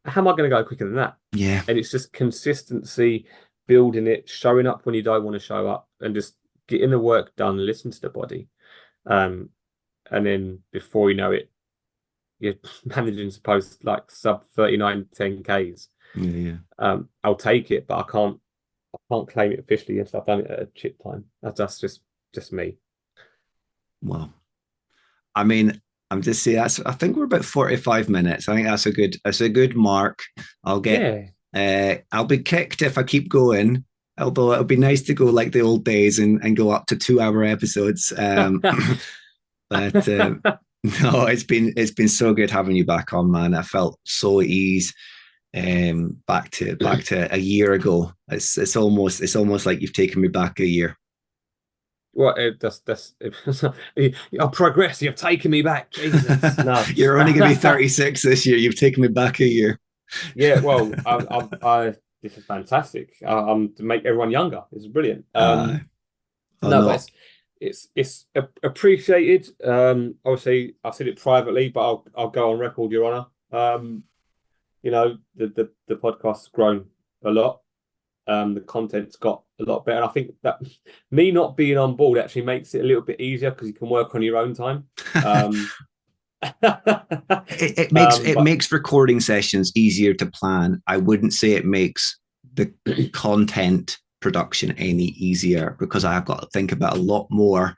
how am I going to go quicker than that?
Yeah.
And it's just consistency, building it, showing up when you don't want to show up, and just getting the work done, listen to the body. Um, and then before you know it, you're managing to post like sub 39 10Ks.
Yeah, yeah.
I'll take it, but I can't claim it officially until I've done it at a chip time. That's just me.
Well, I mean, I'm just saying I think we're about 45 minutes. I think that's a good mark. I'll get
Yeah.
I'll be kicked if I keep going. Although it'll be nice to go like the old days and go up to 2 hour episodes. But No, it's been so good having you back on, man. I felt so at ease. Back to a year ago. It's almost like you've taken me back a year.
Well, that's I'll progress. You've taken me back, Jesus. No,
You're only going to be 36 this year. You've taken me back a year.
yeah. Well, this is fantastic. To make everyone younger. This is brilliant.
Uh, oh
No, but
no.
appreciated. Obviously, I said it privately, but I'll go on record, Your Honour. The podcast's grown a lot. The content's got a lot better. And I think that me not being on board actually makes it a little bit easier because you can work on your own time.
It
But
makes recording sessions easier to plan. I wouldn't say it makes the content production any easier because I've got to think about a lot more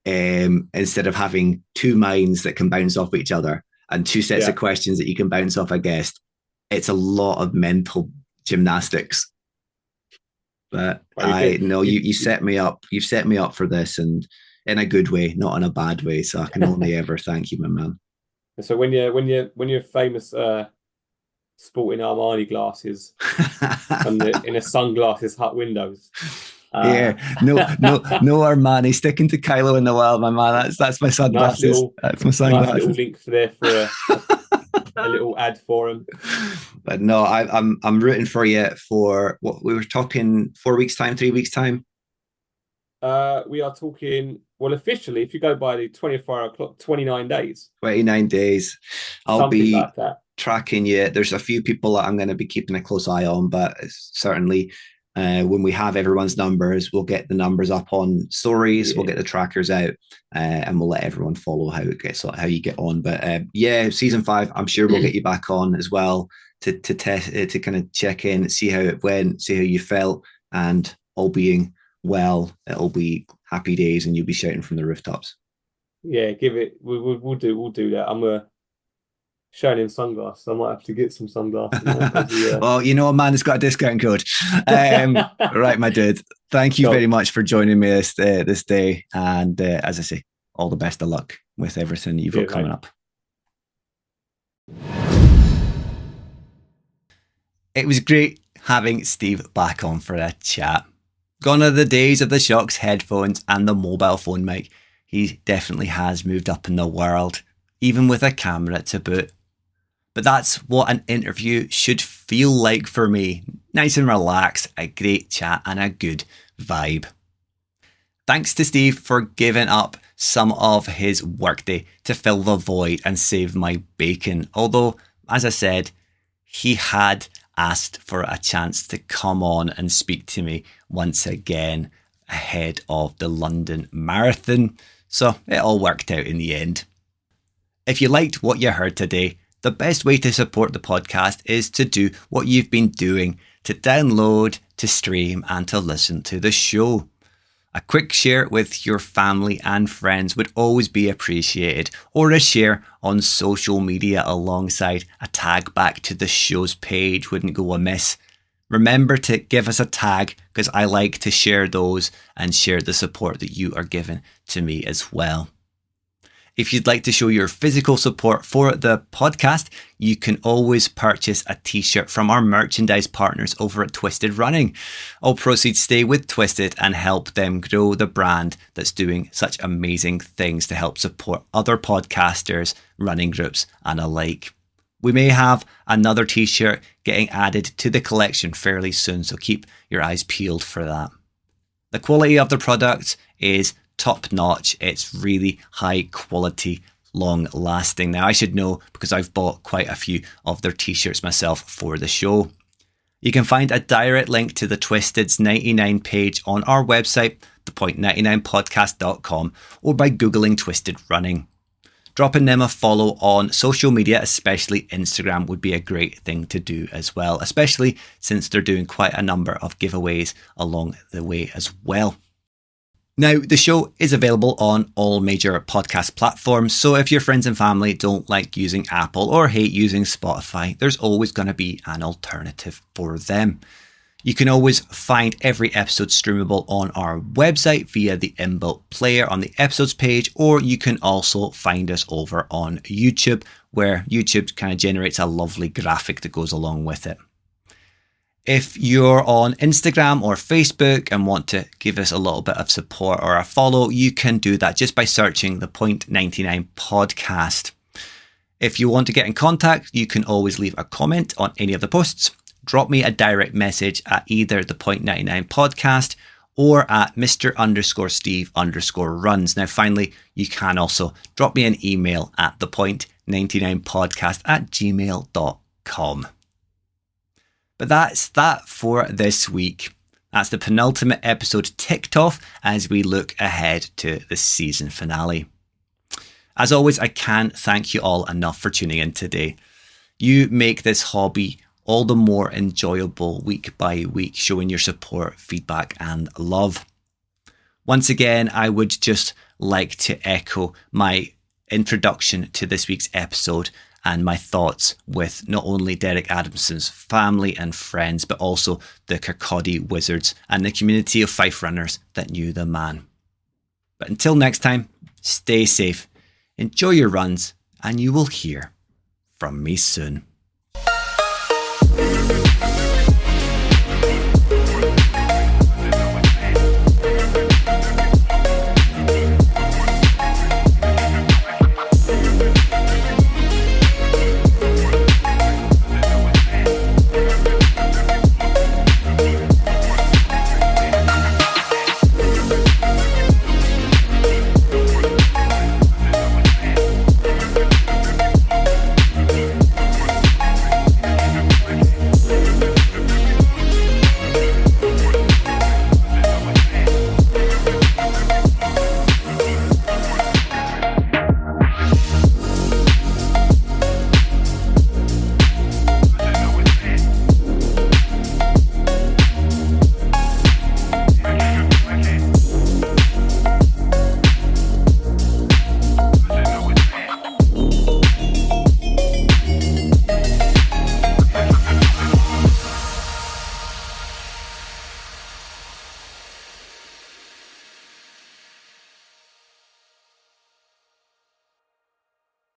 instead of having two minds that can bounce off each other and two sets of questions that you can bounce off a guest. It's a lot of mental gymnastics. But I know you set me up. You've set me up for this, and in a good way, not in a bad way. So I can only ever thank you, my man.
So when you're famous sporting Armani glasses and in a sunglasses hut windows.
No Armani. Sticking to Kylo in the Wild, my man. That's my sunglasses. That's my sunglasses.
Nice little link for there for a little ad for him.
But no, I'm rooting for you for what we were talking 4 weeks time, 3 weeks time.
We are talking, well, officially, if you go by the 24 hour clock, 29 days.
29 days. I'll
Something
be
like that.
Tracking you. There's a few people that I'm going to be keeping a close eye on, but certainly when we have everyone's numbers, we'll get the numbers up on stories. We'll get the trackers out, and we'll let everyone follow how you get on. But season 5, I'm sure we'll get you back on as well to test to kind of check in, see how it went, see how you felt, and all being well, it'll be happy days, and you'll be shouting from the rooftops.
Yeah, we'll do that. I'm showing him sunglasses. I might have to get some sunglasses.
Well, you know, a man has got a discount code. Right, my dude. Thank you very much for joining me this day. And as I say, all the best of luck with everything you've got coming up. It was great having Steve back on for a chat. Gone are the days of the Shokz headphones and the mobile phone mic. He definitely has moved up in the world, even with a camera to boot. But that's what an interview should feel like for me. Nice and relaxed, a great chat and a good vibe. Thanks to Steve for giving up some of his workday to fill the void and save my bacon. Although, as I said, he had asked for a chance to come on and speak to me once again ahead of the London Marathon. So it all worked out in the end. If you liked what you heard today, the best way to support the podcast is to do what you've been doing, to download, to stream, and to listen to the show. A quick share with your family and friends would always be appreciated, or a share on social media alongside a tag back to the show's page wouldn't go amiss. Remember to give us a tag because I like to share those and share the support that you are giving to me as well. If you'd like to show your physical support for the podcast, you can always purchase a t-shirt from our merchandise partners over at Twisted Running. All proceeds stay with Twisted and help them grow the brand that's doing such amazing things to help support other podcasters, running groups and alike. We may have another t-shirt getting added to the collection fairly soon, so keep your eyes peeled for that. The quality of the product is top notch. It's really high quality, long lasting. Now I should know because I've bought quite a few of their t-shirts myself for the show. You can find a direct link to the Twisted's 99 page on our website, thepoint99podcast.com, or by Googling Twisted Running. Dropping them a follow on social media, especially Instagram, would be a great thing to do as well, especially since they're doing quite a number of giveaways along the way as well. Now, the show is available on all major podcast platforms, so if your friends and family don't like using Apple or hate using Spotify, there's always going to be an alternative for them. You can always find every episode streamable on our website via the inbuilt player on the episodes page, or you can also find us over on YouTube, where YouTube kind of generates a lovely graphic that goes along with it. If you're on Instagram or Facebook and want to give us a little bit of support or a follow, you can do that just by searching the Point 99 podcast. If you want to get in contact, you can always leave a comment on any of the posts. Drop me a direct message at either the Point 99 podcast or at Mr_Steve_runs. Now, finally, you can also drop me an email at thepoint99podcast@gmail.com. But that's that for this week. That's the penultimate episode ticked off as we look ahead to the season finale. As always, I can't thank you all enough for tuning in today. You make this hobby all the more enjoyable week by week, showing your support, feedback, and love. Once again, I would just like to echo my introduction to this week's episode and my thoughts with not only Derek Adamson's family and friends, but also the Kirkcaldy Wizards and the community of Fife runners that knew the man. But until next time, stay safe, enjoy your runs, and you will hear from me soon.